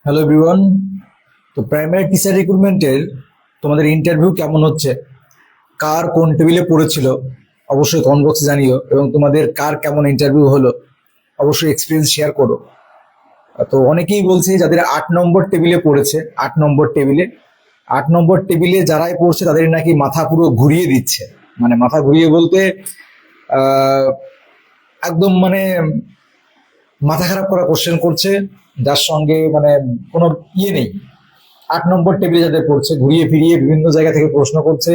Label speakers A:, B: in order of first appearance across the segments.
A: Hello everyone. তো primary teacher রিক্রুটমেন্টের তোমাদের interview কেমন হচ্ছে, কার কোন টেবিলে পড়েছিল অবশ্যই কমেন্ট বক্সে জানিও, এবং তোমাদের কার কেমন ইন্টারভিউ হলো অবশ্যই এক্সপিরিয়েন্স শেয়ার করো। তো অনেকেই বলছে যাদের 8 নম্বর টেবিলে পড়েছে, 8 নম্বর টেবিলে যারাই পড়ছে তাদের নাকি মাথা পুরো ঘুরিয়ে দিচ্ছে। মানে মাথা ঘুরিয়ে বলতে আহ একদম মানে মাথা খারাপ করা কোশ্চেন করছে, যার সঙ্গে মানে কোনো ইয়ে নেই। 8 নম্বর টেবিলে যাদের পড়ছে ঘুরিয়ে ফিরিয়ে বিভিন্ন জায়গা থেকে প্রশ্ন করছে,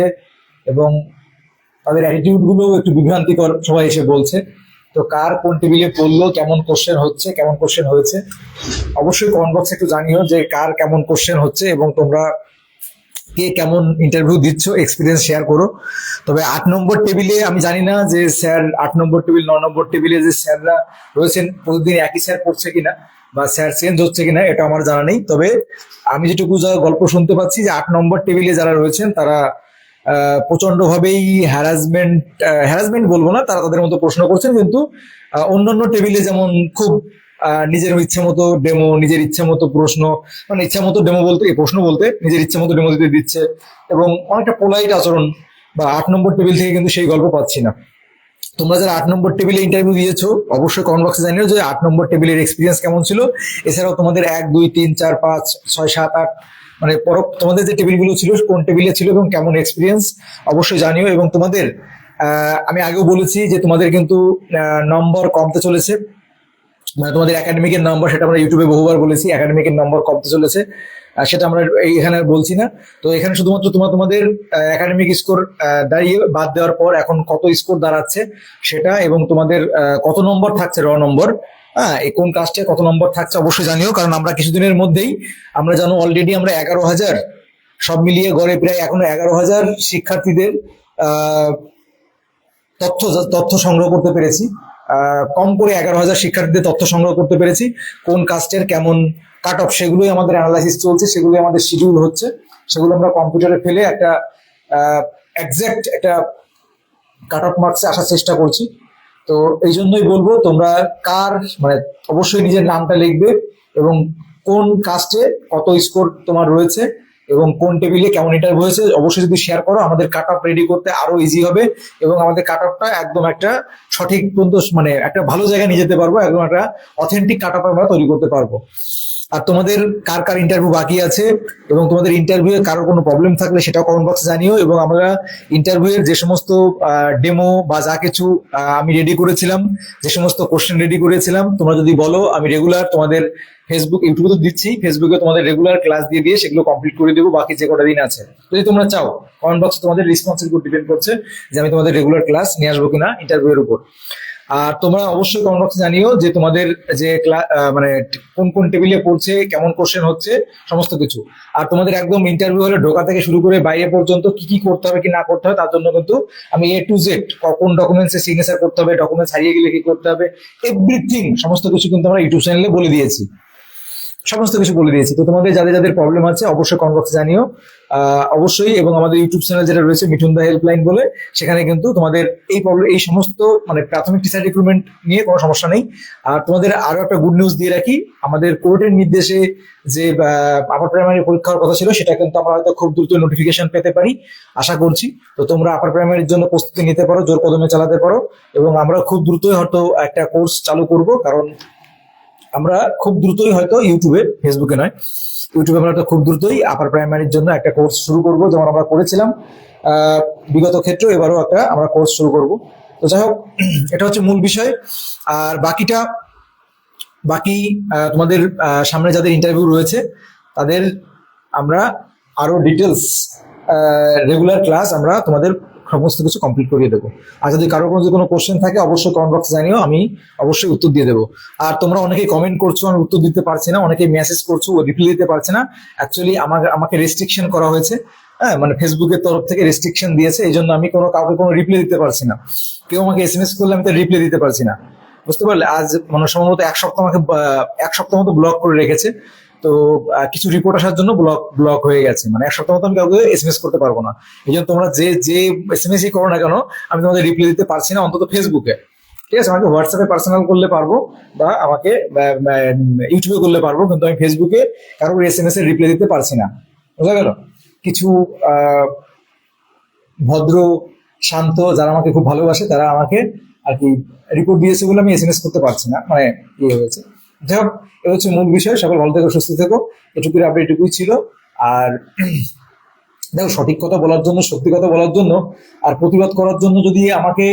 A: এবং তাদের অ্যাটিটিউড গুলো একটু বিভ্রান্তিকর সবাই এসে বলছে। তো কার কোন টেবিলে পড়লো, কেমন কোশ্চেন হচ্ছে, কেমন কোশ্চেন হয়েছে অবশ্যই কমেন্ট বক্সে একটু জানিও যে কার কেমন কোশ্চেন হচ্ছে, এবং তোমরা কে কেমন ইন্টারভিউ দিচ্ছ এক্সপিরিয়েন্স শেয়ার করো। তবে 8 নম্বর টেবিলে আমি জানি না যে স্যার 8 নম্বর টেবিল 9 নম্বর টেবিলে যে স্যাররা রয়েছেন প্রতিদিন একই স্যার পড়ছে কিনা বা স্যার চেঞ্জ হচ্ছে কিনা এটা আমার জানা নেই। তবে আমি যেটুকু যা গল্প শুনতে পাচ্ছি যে 8 নম্বর টেবিলে যারা রয়েছেন তারা প্রচন্ড ভাবেই হ্যারাসমেন্ট বলবো না, তারা তাদের মতো প্রশ্ন করছেন, কিন্তু অন্যান্য টেবিলে যেমন খুব নিজের ইচ্ছে মতো ডেমো, নিজের ইচ্ছে মতো প্রশ্ন, মানে ইচ্ছা মতো ডেমো বলতে প্রশ্ন বলতে নিজের ইচ্ছে মতো ডেমো দিতে দিচ্ছে, এবং অনেকটা পোলাইট আচরণ, বা 8 নম্বর টেবিল থেকে কিন্তু সেই গল্প পাচ্ছি না। তোমরা যারা 8 নম্বর টেবিলে ইন্টারভিউ দিয়েছো অবশ্যই কমেন্ট বক্সে জানিও যে 8 নম্বর টেবিলের এক্সপিরিয়েন্স কেমন ছিল। এছাড়াও তোমাদের 1 2 3 4 5 6 7 8 মানে তোমাদের যে টেবিলগুলো ছিল কোন টেবিলে ছিল এবং কেমন এক্সপিরিয়েন্স অবশ্যই জানিও। এবং তোমাদের আমি আগেও বলেছি যে তোমাদের কিন্তু নম্বর কমতে চলেছে, মানে তোমাদের একাডেমিকের নম্বর, সেটা আমরা ইউটিউবে বহুবার বলেছি, একাডেমিকের নম্বর কমতে চলেছে, সেটা আমরা এখানে আর বলছি না। তো এখানে শুধুমাত্র তোমাদের একাডেমিক স্কোর দাঁড়িয়ে বাদ দেওয়ার পর এখন কত স্কোর দাঁড়াচ্ছে সেটা, এবং তোমাদের কত নম্বর থাকছে র নম্বর, হ্যাঁ এই কোন কাস্টে কত নম্বর থাকছে অবশ্যই জানিও। কারণ আমরা কিছুদিনের মধ্যেই আমরা জানো অলরেডি আমরা 11,000 সব মিলিয়ে গড়ে প্রায় এখনো 11,000 শিক্ষার্থীদের আহ তথ্য তথ্য সংগ্রহ করতে পেরেছি। কম করে 11,000 শিক্ষার্থীদের তথ্য সংগ্রহ করতে পেরেছি। কোন কাস্টের কেমন কাট অফ সেগুলোই আমাদের অ্যানালাইসিস চলছে, সেগুলোই আমাদের শিডিউল হচ্ছে, সেগুলো আমরা কম্পিউটারে ফেলে একটা এক্সাক্ট একটা কাট অফ মার্কসে আসার চেষ্টা করছি। তো এই জন্যই বলবো তোমরা কার মানে অবশ্যই নিজের নামটা লিখবে, এবং কোন কাস্টে কত স্কোর তোমার রয়েছে এবং কোন টেবিলে কেমন ইন্টারভিউ হয়েছে অবশ্যই যদি শেয়ার করো, আমাদের কাট অফ রেডি করতে আরো ইজি হবে, এবং আমাদের কাট অফটা একদম একটা সঠিক পর্যন্ত মানে একটা ভালো জায়গায় নিয়ে যেতে পারবো, একদম একটা অথেন্টিক কাট অফ আমরা তৈরি করতে পারবো। আর তোমাদের কার কার ইন্টারভিউ বাকি আছে এবং তোমাদের ইন্টারভিউ কারোর কোনো প্রবলেম থাকলে সেটাও কমেন্ট বক্সে জানিও। এবং আমরা ইন্টারভিউ এর যে সমস্ত ডেমো বা যা কিছু আমি রেডি করেছিলাম, যে সমস্ত কোশ্চেন রেডি করেছিলাম, তোমরা যদি বলো আমি রেগুলার তোমাদের ফেসবুক ইউটিউবে তো দিচ্ছি, ফেসবুকে তোমাদের রেগুলার ক্লাস দিয়ে দিয়ে সেগুলো কমপ্লিট করে দেবো বাকি যে কটা দিন আছে। যদি তোমরা চাও কমেন্ট বক্সে তোমাদের রেসপন্সের উপর ডিপেন্ড করছে যে আমি তোমাদের রেগুলার ক্লাস নিয়ে আসবো কিনা ইন্টারভিউ এর উপর। আর তোমরা অবশ্যই কমেন্ট বক্সে জানিও যে তোমাদের যে মানে কোন কোন টেবিলে পড়ছে, কেমন কোশ্চেন হচ্ছে, সমস্ত কিছু। আর তোমাদের একদম ইন্টারভিউ হলে ঢোকা থেকে শুরু করে বাইরে পর্যন্ত কি কি করতে হবে কি না করতে হবে তার জন্য কিন্তু আমি A to Z কোন ডকুমেন্টসে সিগনেচার করতে হবে, ডকুমেন্টস হারিয়ে গেলে কি করতে হবে, এভরিথিং সমস্ত কিছু কিন্তু আমরা ইউটিউব চ্যানেলে বলে দিয়েছি, সমস্ত কিছু বলে দিয়েছি। তো তোমাদের যাদের যাদের প্রবলেম আছে অবশ্যই কমেন্ট বক্সে জানিও অবশ্যই। এবং আমাদের ইউটিউব চ্যানেল যেটা রয়েছে মিঠুন দা হেল্পলাইন বলে, সেখানে কিন্তু তোমাদের এই প্রবলেম এই সমস্ত মানে প্রাথমিক টিচার রিক্রুটমেন্ট নিয়ে কোনো সমস্যা নেই। আর তোমাদের আরো একটা গুড নিউজ দিয়ে রাখি, আমাদের কোর্টের নির্দেশে যে আপার প্রাইমারি পরীক্ষার কথা ছিল সেটা কিন্তু আমরা হয়তো খুব দ্রুত নোটিফিকেশন পেতে পারি, আশা করছি। তো তোমরা আপার প্রাইমারির জন্য প্রস্তুতি নিতে পারো, জোর কদমে চালাতে পারো, এবং আমরা খুব দ্রুতই হয়তো একটা কোর্স চালু করব। কারণ আমরা খুব দ্রুতই হয়তো ইউটিউবে, ফেসবুকে নয়, ইউটিউবে আমরা খুব দ্রুতই আপার প্রাইমারির জন্য একটা কোর্স শুরু করব, যেমন আমরা করেছিলাম বিগত ক্ষেত্রে, এবারও একটা আমরা কোর্স শুরু করব। তো যাই হোক, এটা হচ্ছে মূল বিষয়। আর বাকি তোমাদের সামনে যাদের ইন্টারভিউ রয়েছে তাদের আমরা আরো ডিটেলস রেগুলার ক্লাস আমরা তোমাদের সমস্ত কিছু কমপ্লিট করিয়ে দেবো। আর যদি কারোর কোনো কোশ্চেন থাকে অবশ্যই কমেন্ট বক্সে জানিও, আমি অবশ্যই উত্তর দিয়ে দেবো। আর তোমরা অনেকেই কমেন্ট করছো আমি উত্তর দিতে পারছি না, অনেকেই মেসেজ করছো রিপ্লাই দিতে পারছে না। অ্যাকচুয়ালি আমাকে রেস্ট্রিকশন করা হয়েছে, হ্যাঁ মানে ফেসবুকের তরফ থেকে রেস্ট্রিকশন দিয়েছে, এই জন্য আমি কাউকে কোনো রিপ্লাই দিতে পারছি না। কেউ আমাকে SMS করলে আমি তার রিপ্লাই দিতে পারছি না, বুঝতে পারলে। আজ মানে সম্ভবত এক সপ্তাহ মতো ব্লক করে রেখেছে। তো কিছু রিপোর্ট আসার জন্য ব্লক হয়ে গেছে, মানে এক সপ্তাহ মতো আমি কাউকে SMS করতে পারবো না। এই জন্য তোমরা যে SMS করো না কেন আমি তোমাদের রিপ্লাই দিতে পারছি না, অন্তত ফেসবুকে। ঠিক আছে, আমাকে হোয়াটসঅ্যাপে পার্সোনাল করলে পারবো, বা আমাকে ইউটিউবে করলে পারবো, কিন্তু আমি ফেসবুকে কারোর এসএমএস এর রিপ্লাই দিতে পারছি না। বোঝা গেল? কিছু আহ, ভদ্র শান্ত যারা আমাকে খুব ভালোবাসে তারা আমাকে আর কি রিপোর্ট দিয়েছে বলে আমি এসএমএস করতে পারছি না, মানে ইয়ে হয়েছে। যাই হোক, এটা হচ্ছে মূল বিষয়। সকল ভালো থেকো, সুস্থ থেকো, এটুকুর আপডেট এটুকুই ছিল। আর দেখো, সঠিক কথা বলার জন্য, সত্যি কথা বলার জন্য আর প্রতিবাদ করার জন্য যদি আমাকে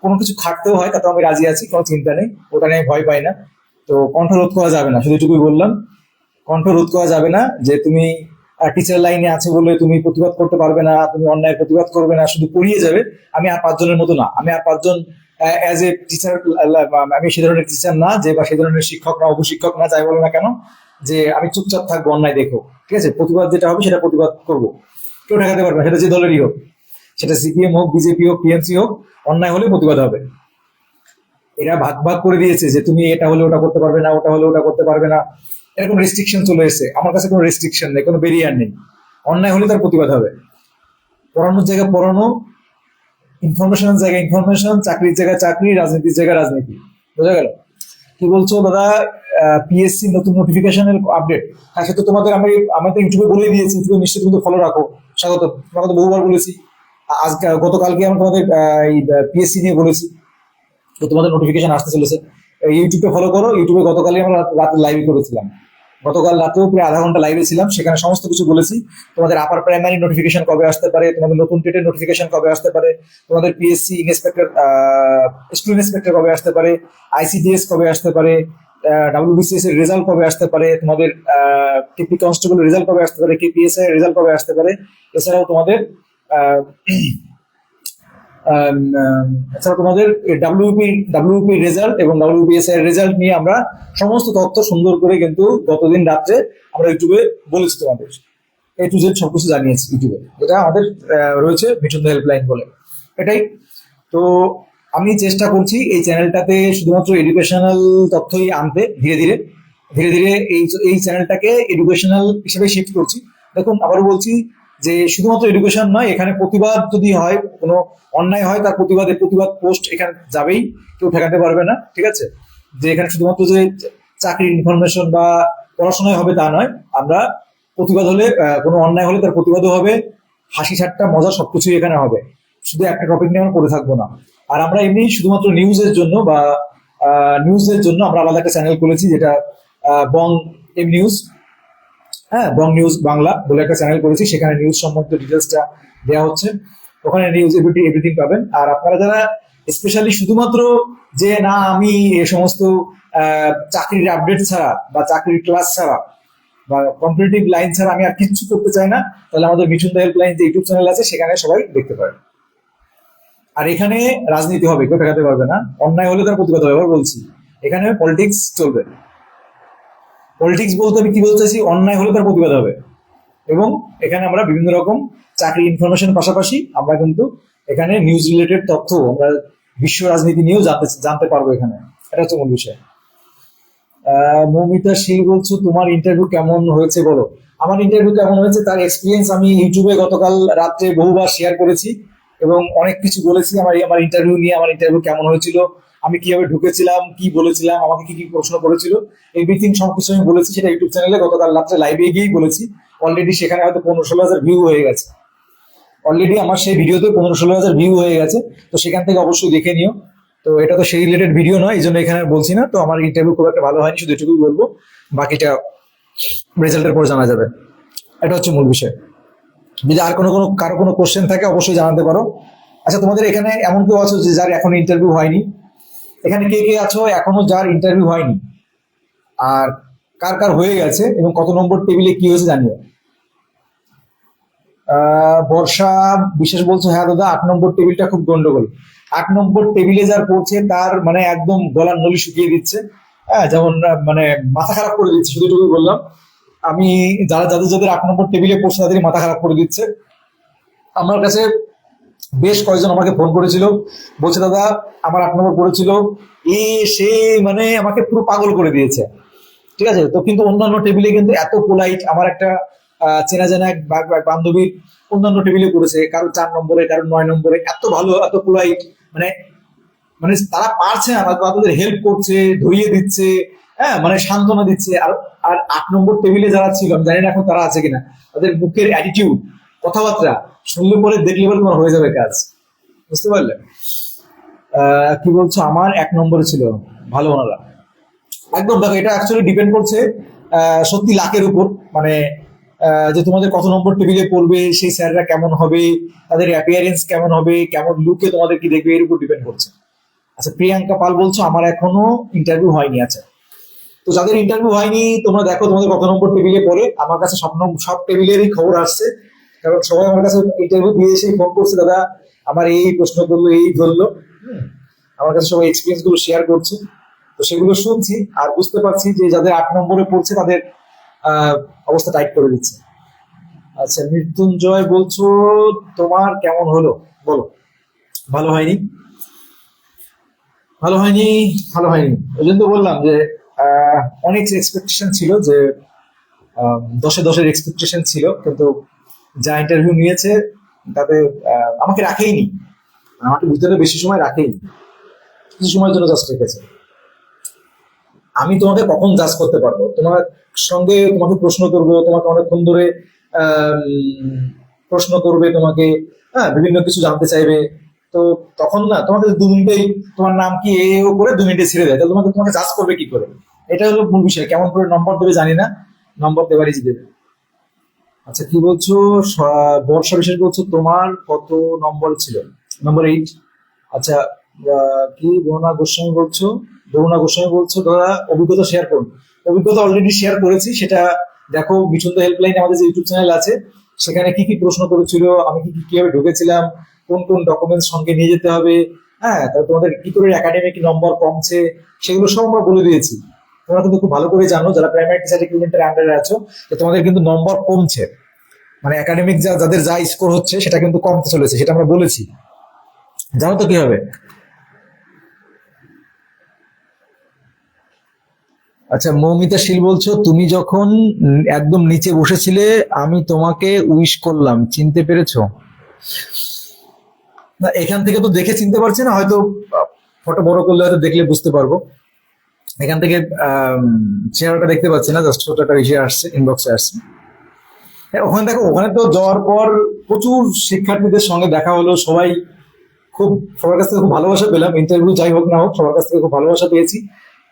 A: কোনো কিছু খাটতেও হয়, তাতে আমি রাজি আছি, কোনো চিন্তা নেই, ওটা নিয়ে ভয় পাই না। তো কণ্ঠ রোধ করা যাবে না, শুধু এটুকুই বললাম। কণ্ঠ রোধ করা যাবে না যে তুমি টিচার লাইনে আছে বলে তুমি প্রতিবাদ করতে পারবে না, তুমি অন্যায় প্রতিবাদ করবে না, শুধু পড়িয়ে যাবে। আমি আর পাঁচজনের মতো না, আমি আর পাঁচজন অ্যাজ এ টিচার, আমি সে ধরনের টিচার না, যে বা সে ধরনের শিক্ষক না, উপশিক্ষক না, যাই বলো না কেন, যে আমি চুপচাপ থাকবো অন্যায় দেখো। ঠিক আছে, প্রতিবাদ যেটা হবে সেটা প্রতিবাদ করবো, কেউ ঠেকাতে পারবে না, সেটা যে দলেরই হোক, সেটা সিপিএম হোক, বিজেপি হোক, টিএমসি হোক, অন্যায় হলে প্রতিবাদ হবে। এরা ভাগ ভাগ করে দিয়েছে যে তুমি এটা হলে ওটা করতে পারবে না, ওটা হলে ওটা করতে পারবে না, এরকম রেস্ট্রিকশন চলে এসেছে। আমার কাছে কোনো রেস্ট্রিকশন নেই, কোনো ব্যারিয়ার নেই। অন্যায় হলে তার প্রতিবাদ হবে। পড়ানোর জায়গায় পড়ানো, ইনফরমেশনের জায়গায় ইনফরমেশন, চাকরির জায়গায় চাকরি, রাজনীতির জায়গায় রাজনীতি। বোঝা গেল? কি বলছো দাদা? পিএসসি নতুন নোটিফিকেশনের আপডেট? হ্যাঁ, সে তো তোমাদের আমি তো ইউটিউবে বলে দিয়েছি, ইউটিউবে নিশ্চয়ই তুমি ফলো রাখো। স্বাগত, তোমাকে তো বহুবার বলেছি। আজকে গতকালকে আমি তোমাদের এই পিএসসি নিয়ে বলেছি, তো তোমাদের নোটিফিকেশন আসতে চলেছে। ইউটিউবে ফলো করো। ইউটিউবে গতকালই আমরা রাতে লাইভ করেছিলাম, গতকাল রাতেও প্রায় আধা ঘন্টা লাইভে ছিলাম, সেখানে সমস্ত কিছু বলেছি। তোমাদের আপার প্রাইমারি নোটিফিকেশন কবে আসতে পারে, তোমাদের নতুন টেটের নোটিফিকেশন কবে আসতে পারে, তোমাদের পিএসসি ইন্সপেক্টর, স্কুল ইন্সপেক্টর কবে আসতে পারে, আইসিডিএস কবে আসতে পারে, ডাব্লিউবিসিএস এর রেজাল্ট কবে আসতে পারে, তোমাদের টিপি কনস্টেবল রেজাল্ট কবে আসতে পারে, কেপিএসআই এর রেজাল্ট কবে আসতে পারে, এছাড়াও তোমাদের আহ, এছাড়া তোমাদের ডাব্লিউপি রেজাল্ট এবং ডাব্লিউবিএস এর রেজাল্ট নিয়ে আমরা সমস্ত তথ্য সুন্দর করে কিন্তু গতদিন রাত্রে আমরা ইউটিউবে বলেছি তোমাদের। টু জেড সবকিছু জানিয়েছি ইউটিউবে, এটা আমাদের রয়েছে মিঠুন হেল্পলাইন বলে। এটাই তো, আমি চেষ্টা করছি এই চ্যানেলটাতে শুধুমাত্র এডুকেশনাল তথ্যই আনতে, ধীরে ধীরে ধীরে ধীরে এই চ্যানেলটাকে এডুকেশনাল হিসেবে শিফট করছি। দেখুন, আবারও বলছি যে শুধুমাত্র এডুকেশন নয়, এখানে প্রতিবাদ যদি হয়, কোনো অন্যায় হয়, তার প্রতিবাদ পোস্ট এখানে যাবেই, কেউ ঠেকাতে পারবে না। ঠিক আছে, যে এখানে শুধুমাত্র যে চাকরির ইনফরমেশন বা পড়াশোনায় হবে তা নয়, আমরা প্রতিবাদ হলে, কোনো অন্যায় হলে তার প্রতিবাদও হবে, হাসি ঠাট্টা মজা সবকিছুই এখানে হবে। শুধু একটা টপিক নিয়ে আমরা পড়ে থাকবো না। আর আমরা এমনি শুধুমাত্র নিউজের জন্য বা নিউজের জন্য আমরা আলাদা একটা চ্যানেল খুলেছি, যেটা বং এম নিউজ, হ্যাঁ, বং নিউজ বাংলা বলে একটা চ্যানেল করেছি। সেখানে নিউজ সম্বন্ধে ডিটেলসটা দেওয়া হচ্ছে, ওখানে নিউজ এভরিথিং পাবেন। আর আপনারা যারা স্পেশালি শুধুমাত্র যে না আমি এ সমস্ত চাকরির আপডেট ছাড়া বা চাকরির ক্লাস ছাড়া বা কম্পিটিটিভ লাইন ছাড়া আমি আর কিচ্ছু করতে চাই না, তাহলে আমাদের মিঠুন দা হেল্পলাইন যে ইউটিউব চ্যানেল আছে সেখানে সবাই দেখতে পারেন। আর এখানে রাজনীতি হবে, কেউ ঠেকাতে পারবে না। অন্যায় হলে তার প্রতিবাদ হবে। এবার বলছি, এখানে পলিটিক্স চলবে। পলিটিক্স বলতে আমি কি বলতে চাইছি, অন্যায় হলে তার প্রতিবাদ হবে। এবং এখানে আমরা বিভিন্ন রকম চাকরি ইনফরমেশন পাশাপাশি আমরা কিন্তু এখানে নিউজ রিলেটেড তথ্য, আমরা বিশ্ব রাজনীতি নিয়েও জানতে পারবো এখানে। এটা হচ্ছে মূল বিষয়। মৌমিতা শীল বলছো, তোমার ইন্টারভিউ কেমন হয়েছে বলো। আমার ইন্টারভিউ কেমন হয়েছে তার এক্সপিরিয়েন্স আমি ইউটিউবে গতকাল রাত্রে বহুবার শেয়ার করেছি এবং অনেক কিছু বলেছি আমার ইন্টারভিউ নিয়ে। আমার ইন্টারভিউ কেমন হয়েছিল, আমি কিভাবে ঢুকেছিলাম, কি বলেছিলাম, আমাকে কি কি প্রশ্ন করেছিল, এভরিথিং সবকিছু আমি বলেছি। সেটা ইউটিউব চ্যানেলে গতকাল রাত্রে লাইভে গিয়েই বলেছি। অলরেডি সেখানে হয়তো 15-16 হাজার ভিউ হয়ে গেছে। অলরেডি আমার সেই ভিডিওতে 15-16 হাজার ভিউ হয়ে গেছে, তো সেখান থেকে অবশ্যই দেখে নিও। তো এটা তো সেই রিলেটেড ভিডিও নয়, এই জন্য এখানে বলছি না। তো আমার ইন্টারভিউ খুব একটা ভালো হয়নি, শুধু এটুকুই বলবো, বাকিটা রেজাল্টের পর জানা যাবে। এটা হচ্ছে মূল বিষয়। যদি আর কারো কোনো কোশ্চেন থাকে অবশ্যই জানাতে পারো। আচ্ছা, তোমাদের এখানে এমন কেউ আছো যে যার এখনো ইন্টারভিউ হয়নি? এখানে কে কে আছো এখনো যার ইন্টারভিউ হয়নি? আর কার কার হয়ে গেছে এবং কত নম্বর টেবিলে কি হয়েছে জানিও। বর্ষা বিশেষ বলছো, হ্যাঁ দাদা, 8 নম্বর টেবিলটা খুব গন্ডগোল। 8 নম্বর টেবিলে যার পড়ছে তার মানে একদম গলার নলি শুকিয়ে দিচ্ছে। হ্যাঁ, যেমন মানে মাথা খারাপ করে দিচ্ছে, শুধু এটুকুই বললাম। আমি যাদের যাদের 8 নম্বর টেবিলে পড়ছে তাদেরই মাথা খারাপ করে দিচ্ছে। আমার কাছে বেশ কয়েকজন আমাকে ফোন করেছিল, বলছে দাদা আমার 8 নম্বর পড়েছিল, সে মানে আমাকে পুরো পাগল করে দিয়েছে। ঠিক আছে, তো কিন্তু অন্যান্য টেবিলে কিন্তু এত পোলাইট। আমার একটা চেনা জানা এক বান্ধবীর অন্যান্য টেবিলে পড়েছে, কারো 4 নম্বরে, কারো 9 নম্বরে, এত ভালো, এত পোলাইট, মানে মানে তারা পারছে না, তারা তাদের হেল্প করছে, ধরিয়ে দিচ্ছে, হ্যাঁ, মানে সান্ত্বনা দিচ্ছে। আর আর 8 নম্বর টেবিলে যারা ছিল, আমি জানি না এখন তারা আছে কিনা, তাদের মুখের অ্যাটিটিউড, কথাবার্তা শুনলে পরে দেখলে পরে তোমার হয়ে যাবে কাজ, বুঝতে পারলে? কি বলছো, আমার 1 নম্বরে ছিল ভালো ওনারা। একদম দেখো, এটা অ্যাকচুয়ালি ডিপেন্ড করছে সত্যি লাকের উপর। মানে যে তোমাদের কত নম্বর টেবিলে পড়বে, সেই স্যাররা কেমন হবে, তাদের অ্যাপিয়ারেন্স কেমন হবে, কেমন লুকে তোমাদের কি দেখবে, এর উপর ডিপেন্ড করছে। আচ্ছা, প্রিয়াঙ্কা পাল বলছো আমার এখনো ইন্টারভিউ হয়নি। আচ্ছা, তো যাদের ইন্টারভিউ হয়নি তোমরা দেখো তোমাদের কত নম্বর টেবিলে পড়ে। আমার কাছে সব টেবিলেরই খবর আসছে, কারণ সবাই আমার কাছে ইন্টারভিউ দিয়ে এসে ফোন করছে, দাদা আমার এই প্রশ্ন করলো, এই ধরলো। হুম, আমার কাছে সবাই এক্সপিরিয়েন্স গুলো শেয়ার করছে, তো সেগুলো শুনছি আর বুঝতে পারছি যে যাদের 8 নম্বরে পড়ছে তাদের অবস্থা টাইট করে দিচ্ছে। আচ্ছা, মৃত্যুঞ্জয় বলছো তোমার কেমন হলো, বলো। ভালো হয়নি, ভালো হয়নি, ভালো হয়নি। ওই জন্য তো বললাম যে অনেক এক্সপেকটেশন ছিল, যে 10-এ 10 এক্সপেকটেশন ছিল, কিন্তু যা ইন্টারভিউ নিয়েছে তাতে আমাকে রাখেইনি, আমাকে ভিতরে বেশি সময় রাখেইনি, কিছু সময়ের জন্য জাস্ট রেখেছে। আমি তোমাকে কখন জাজ করতে পারবো? তোমার সঙ্গে তোমাকে প্রশ্ন করবো, তোমাকে অনেকক্ষণ ধরে প্রশ্ন করবে, তোমাকে হ্যাঁ বিভিন্ন কিছু জানতে চাইবে, তো তখন না তোমাকে 2 মিনিটেই তোমার নাম কি ও করে 2 মিনিটে ছেড়ে দেয়, তাহলে তোমাকে তোমাকে জাজ করবে কি করে? এটা হলো মূল বিষয়। কেমন করে নম্বর দেবে জানি না, নম্বর দেবারই দেবে। আচ্ছা, কি বলছো, বর্ষা বিশেষ বলছো তোমার কত নম্বর ছিল? নম্বর 8। আচ্ছা, কি বরুণা গোস্বামী বলছো দাদা অভিজ্ঞতা শেয়ার করুন। অভিজ্ঞতা অলরেডি শেয়ার করেছি, সেটা দেখো মিঠুন হেল্পলাইন আমাদের যে ইউটিউব চ্যানেল আছে, সেখানে কি কি প্রশ্ন করেছিল, আমি কি কি কিভাবে ঢুকেছিলাম, কোন কোন ডকুমেন্টস সঙ্গে নিয়ে যেতে হবে, হ্যাঁ, তারপর তোমাদের কি করে একাডেমিক নম্বর কমছে, সেগুলো সব আমরা বলে দিয়েছি। তোমরা কিন্তু খুব ভালো করে জানো যারা প্রাইমারি টিচার রিক্রুটমেন্টের আন্ডারে আছো, যে তোমাদের কিন্তু নম্বর কমছে, মানে একাডেমিক যাদের যা স্কোর হচ্ছে সেটা কিন্তু কমতে চলেছে, সেটা আমরা বলেছি। জানো তো কি হবে। আচ্ছা, মৌমিতা শীল বলছো তুমি যখন একদম নিচে বসেছিলে আমি তোমাকে উইশ করলাম, চিনতে পেরেছো? না, এখান থেকে তো দেখে চিনতে পারছি না, হয়তো ফটো বড় করলে হয়তো দেখলে বুঝতে পারবো। এখান থেকে চেহারাটা দেখতে পাচ্ছি না, জাস্ট ছোট একটা ইসে আসছে, ইনবক্সে আসছে। হ্যাঁ, ওখানে দেখো, ওখানে তো যাওয়ার পর প্রচুর শিক্ষার্থীদের সঙ্গে দেখা হলো, সবাই খুব, সবার কাছ থেকে খুব ভালোবাসা পেলাম। ইন্টারভিউ যাই হোক না হোক, সবার কাছ থেকে খুব ভালোবাসা পেয়েছি,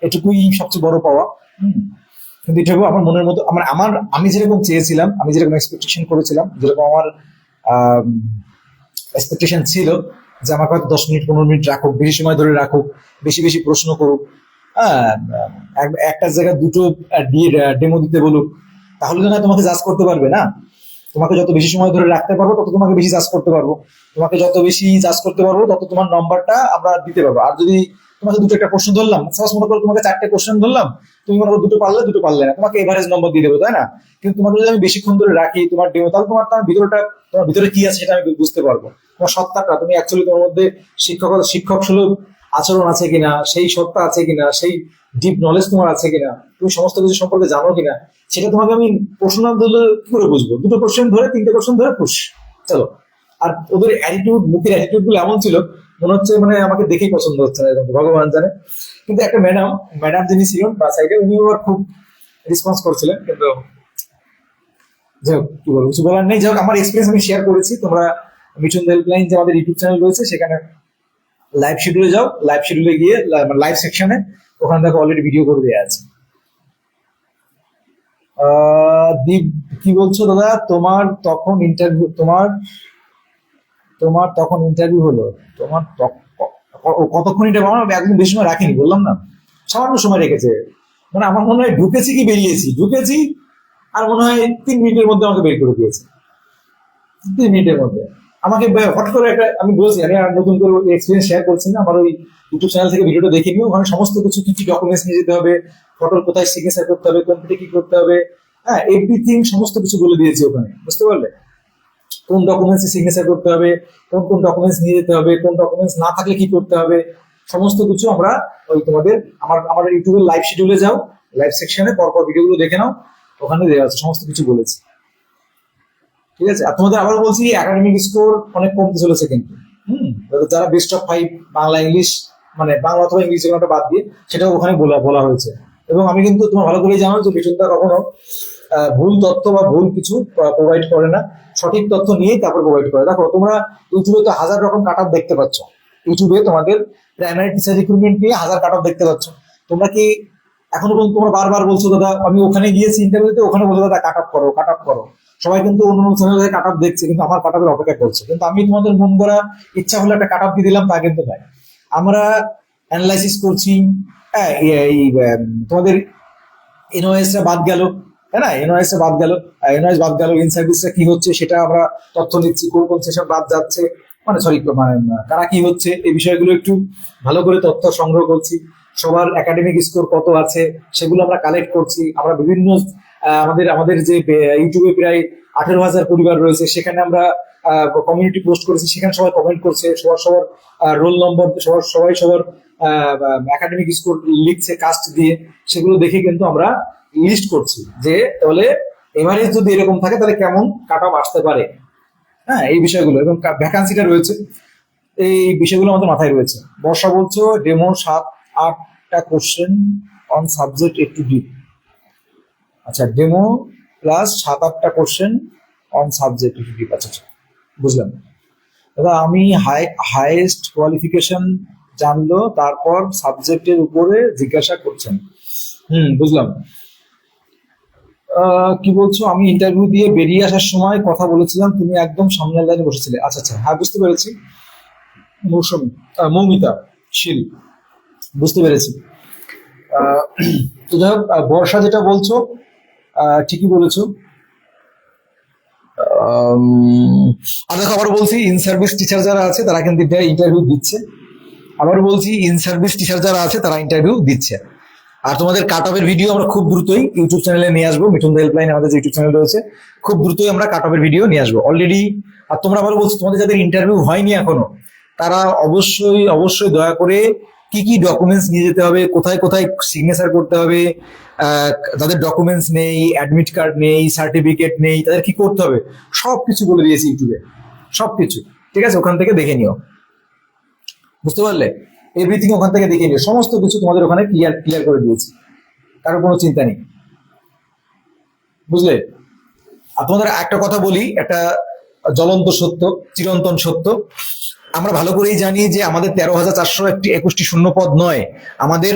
A: এটুকুই সবচেয়ে বড় পাওয়া। হুম। কিন্তু এটুকু আমার মনের মতো, আমি যেরকম চেয়েছিলাম, আমি যেরকম এক্সপেকটেশন করেছিলাম, যেরকম আমার এক্সপেকটেশন ছিল, যে আমাকে হয়তো 10 মিনিট 15 মিনিট রাখুক, বেশি সময় ধরে রাখুক, বেশি বেশি প্রশ্ন করুক, হ্যাঁ, একটা জায়গায় দুটো ডেমো দিতে বলুক, তাহলে তো না তোমাকে জাজ করতে পারবে না। তোমাকে যত বেশি সময় ধরে রাখতে পারবো তত তোমাকে বেশি জাজ করতে পারবো, তোমাকে যত বেশি জাজ করতে পারবো তত তোমার নম্বরটা আমরা দিতে পারবো। আর যদি তোমাকে দুটো একটা প্রশ্ন ধরলাম, সাপোজ মনে করো তোমাকে 4টে কোশ্চেন ধরলাম, তুমি মনে করো দুটো পারলে দুটো পারলে না, তোমাকে এভারেজ নম্বর দিয়ে দেবো, তাই না? কিন্তু তোমাকে যদি আমি বেশিক্ষণ ধরে রাখি তোমার ডেমো, তাহলে তোমার ভিতরে কি আছে সেটা আমি বুঝতে পারবো। তোমার সত্তাটা, তুমি অ্যাকচুয়ালি তোমার মধ্যে শিক্ষক সুলভ আচরণ আছে কিনা, সেই সত্তা আছে কিনা, সেই ডিপ নলেজ তোমার আছে কিনা, তুমি সমস্ত কিছু সম্পর্কে জানো কিনা, সেটা তোমাকে আমি প্রশ্ন না ধরলে কি করে বুঝবো? দুটো কোশ্চেন ধরে, 3টে কোশ্চেন ধরে পুশ, চলো। আর ওদের অ্যাটিটিউড, মুখের অ্যাটিটিউড গুলো এমন ছিল, মনে হচ্ছে মানে আমাকে দেখেই পছন্দ হচ্ছে না, এরকম ভগবান জানে। কিন্তু একটা ম্যাডাম যিনি ছিলেন বা সাইডে, উনি আবার খুব রেসপন্স করছিলেন, কিন্তু যাই হোক, কি বলবো, কিছু বলার নেই। যাই হোক, আমার এক্সপিরিয়েন্স আমি শেয়ার করেছি। তোমরা মিশন হেল্পলাইন যে আমাদের ইউটিউব চ্যানেল রয়েছে, সেখানে লাইভ শিডিউলে যাও, লাইভ শিডিউলে গিয়ে লাইভ সেকশনে ওখানে দেখো অলরেডি ভিডিও করে দেওয়া আছে। দীপ কি বলছো দাদা, তোমার তখন ইন্টারভিউ হলো, তোমার কতক্ষণ ইন্টারভিউ? আমার একদম বেশি সময় রাখিনি, বললাম না, সামান্য সময় রেখেছে। মানে আমার মনে হয় ঢুকেছি কি ঢুকেছি, আর মনে হয় 3 মিনিটের মধ্যে আমাকে বের করে দিয়েছে। 3 মিনিটের মধ্যে আমাকে হঠাৎ করে একটা, আমি বলছি আমি আর নতুন করে এক্সপিরিয়েন্স শেয়ার করছি না, আমার ওই ইউটিউব চ্যানেল থেকে ভিডিওটা দেখে নিও, ওখানে সমস্ত কিছু কি কি ডকুমেন্টস নিয়ে যেতে হবে, ফটোর কোথায় সিগনেচার করতে হবে, কম্পিউটারে কি করতে হবে, হ্যাঁ, এভরিথিং সমস্ত কিছু বলে দিয়েছি ওখানে, বুঝতে পারলে? কোন ডকুমেন্টসে সিগনেচার করতে হবে, কোন কোন ডকুমেন্টস নিয়ে যেতে হবে, কোন ডকুমেন্টস না থাকলে কি করতে হবে, সমস্ত কিছু আমরা ওই তোমাদের আমার ইউটিউবের লাইভ শিডিউলে যাও, লাইভ সেকশনে পরপর ভিডিওগুলো দেখে নাও, ওখানে দেওয়া আছে, সমস্ত কিছু বলেছি। ঠিক আছে? আর তোমাদের আবার বলছি, একাডেমিক স্কোর অনেক কমতে চলেছে কিন্তু। যারা বেস্ট অফ 5 বাংলা ইংলিশ মানে বাংলা অথবা ইংলিশ কোনোটা বাদ দিয়ে সেটাও ওখানে বলা বলা হয়েছে। এবং আমি কিন্তু তোমার ভালো করেই জানো যে মিঠুনদা কখনো ভুল তথ্য বা ভুল কিছু প্রোভাইড করে না, সঠিক তথ্য নিয়েই তারপর প্রোভাইড করে। দেখো তোমরা ইউটিউবে তো হাজার রকম কাট অফ দেখতে পাচ্ছ, ইউটিউবে তোমাদের প্রাইমারি টিচার রিক্রুটমেন্ট নিয়ে হাজার কাট অফ দেখতে পাচ্ছ। তোমরা কি এখনো পর্যন্ত তোমরা বারবার বলছো দাদা আমি ওখানে গিয়েছি ইন্টারভিউতে, ওখানে বলছো দাদা কাট অফ করো কাট অফ করো। সবাই কিন্তু অন্য অন্য চ্যানেলে কাট অফ দেখছে, কিন্তু আমার কাট অফের অপেক্ষা করছে। কিন্তু আমি তোমাদের মন করা ইচ্ছা হলে একটা কাট অফ দিয়ে দিলাম তা কিন্তু নয়। আমরা অ্যানালাইসিস করছি। হ্যাঁ এই তোমাদের এনওএস টা বাদ গেল, তাই না, এনওএস টা বাদ গেল, এনওএস বাদ গেল, ইন সার্ভিসটা কি হচ্ছে সেটা আমরা তথ্য নিচ্ছি, কোন কোন সেশন বাদ যাচ্ছে, মানে সরি মানে কারা কি হচ্ছে এই বিষয়গুলো একটু ভালো করে তথ্য সংগ্রহ করছি। সবার একাডেমিক স্কোর কত আছে সেগুলো আমরা কালেক্ট করছি। আমরা বিভিন্ন আমাদের আমাদের যে ইউটিউবে প্রায় 18,000 পরিবার রয়েছে, সেখানে আমরা কমিউনিটি পোস্ট করেছি, সেখানে সবাই কমেন্ট করছে, সবার সবার রোল নম্বর, সবাই সবার একাডেমিক স্কোর লিখছে কাস্ট দিয়ে। সেগুলো দেখে কিন্তু আমরা লিস্ট করছি যে তাহলে এভারেজ যদি এরকম থাকে তাহলে কেমন কাট অফ আসতে পারে। হ্যাঁ এই বিষয়গুলো এবং ভ্যাকান্সিটা রয়েছে, এই বিষয়গুলো আমাদের মাথায় রয়েছে। বর্ষা বলছো ডেমো 7-8টা কোশ্চেন অন সাবজেক্ট একটু ডিপ। আচ্ছা ডেমো প্লাস 7-8টা কোশ্চেন অন সাবজেক্ট একটু ডিপ। আচ্ছা বুঝলাম দাদা। আমি হাইয়েস্ট কোয়ালিফিকেশন জানলো তারপর সাবজেক্টের উপরে জিজ্ঞাসা করছেন। বুঝলাম। কি বলছো? আমি ইন্টারভিউ দিয়ে বেরিয়ে আসার সময় কথা বলেছিলাম, তুমি একদম সামনের লাইনে বসেছিলে। আচ্ছা আচ্ছা হ্যাঁ বুঝতে পেরেছি। মৌসুমী মৌমিতা শীল, বুঝতে পেরেছি। তো যাই হোক, বর্ষা যেটা বলছো ঠিকই বলেছো। আর দেখো আবার বলছি ইন সার্ভিস টিচার যারা আছে তারা কিন্তু ইন্টারভিউ দিচ্ছে। আবার বলছি ইন সার্ভিস টিচার যারা আছে তারা ইন্টারভিউ দিচ্ছে। আর তোমাদের কাট অফের ভিডিও আমরা খুব দ্রুতই ইউটিউব চ্যানেলে নিয়ে আসবো। মিঠুন হেল্পলাইন আমাদের যে ইউটিউব চ্যানেল রয়েছে, খুব দ্রুতই আমরা কাট অফের ভিডিও নিয়ে আসবো অলরেডি। আর তোমরা আবার বলছো তোমাদের যাদের ইন্টারভিউ হয়নি এখনো, তারা অবশ্যই অবশ্যই দয়া করে কি কি ডকুমেন্টস নিয়ে যেতে হবে, কোথায় কোথায় সিগনেচার করতে হবে, যাদের ডকুমেন্টস নেই, অ্যাডমিট কার্ড নেই, সার্টিফিকেট নেই, তাদের কি করতে হবে সবকিছু বলে দিয়েছি ইউটিউবে, সবকিছু। ঠিক আছে, ওখান থেকে দেখে নিও, বুঝতে পারলে? এভরিথিং ওখান থেকে দেখে নিও, সমস্ত কিছু তোমাদের ওখানে ক্লিয়ার ক্লিয়ার করে দিয়েছি, কারোর কোনো চিন্তা নেই, বুঝলে? আর তোমাদের একটা কথা বলি, একটা জ্বলন্ত সত্য, চিরন্তন সত্য। আমরা ভালো করেই জানি যে আমাদের 13,421টি শূন্যপদ নয়, আমাদের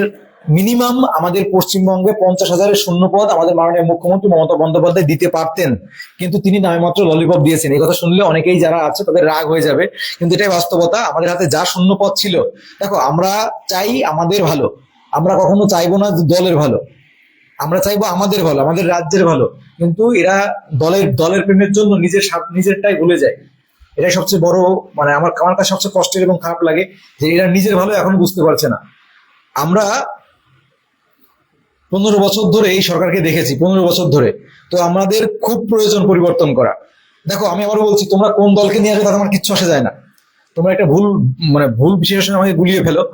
A: মিনিমাম আমাদের পশ্চিমবঙ্গে 50,000-এর শূন্যপদ আমাদের মাননীয় মুখ্যমন্ত্রী মমতা বন্দ্যোপাধ্যায় দিতে পারতেন, কিন্তু তিনি নামে মাত্র ললিপপ দিয়েছেন। এই কথা শুনলে অনেকেই যারা আছে তাদের রাগ হয়ে যাবে, কিন্তু এটাই বাস্তবতা। আমাদের হাতে যা শূন্যপদ ছিল, দেখো আমরা চাই আমাদের ভালো, আমরা কখনো চাইবো না দলের ভালো, আমরা চাইবো আমাদের ভালো, আমাদের রাজ্যের ভালো। কিন্তু এরা দলের প্রেমের জন্য নিজেরটাই ভুলে যায়। এটাই সবচেয়ে বড়, মানে আমার আমার কাছে সবচেয়ে কষ্টের এবং খারাপ লাগে যে এরা নিজের ভালো এখন বুঝতে পারছে না। আমরা 15 বছর ধরে এই সরকারকে দেখেছি, 15 বছর ধরে। তো আমাদের খুব প্রয়োজন পরিবর্তন করা। দেখো আমি আবার বলছি, তোমরা কোন দলকে নিয়ে আসবে তাতে আমার কিচ্ছু আসে যায় না। তোমরা একটা ভুল বিশ্লেষণ আমাকে গুলিয়ে ফেলো।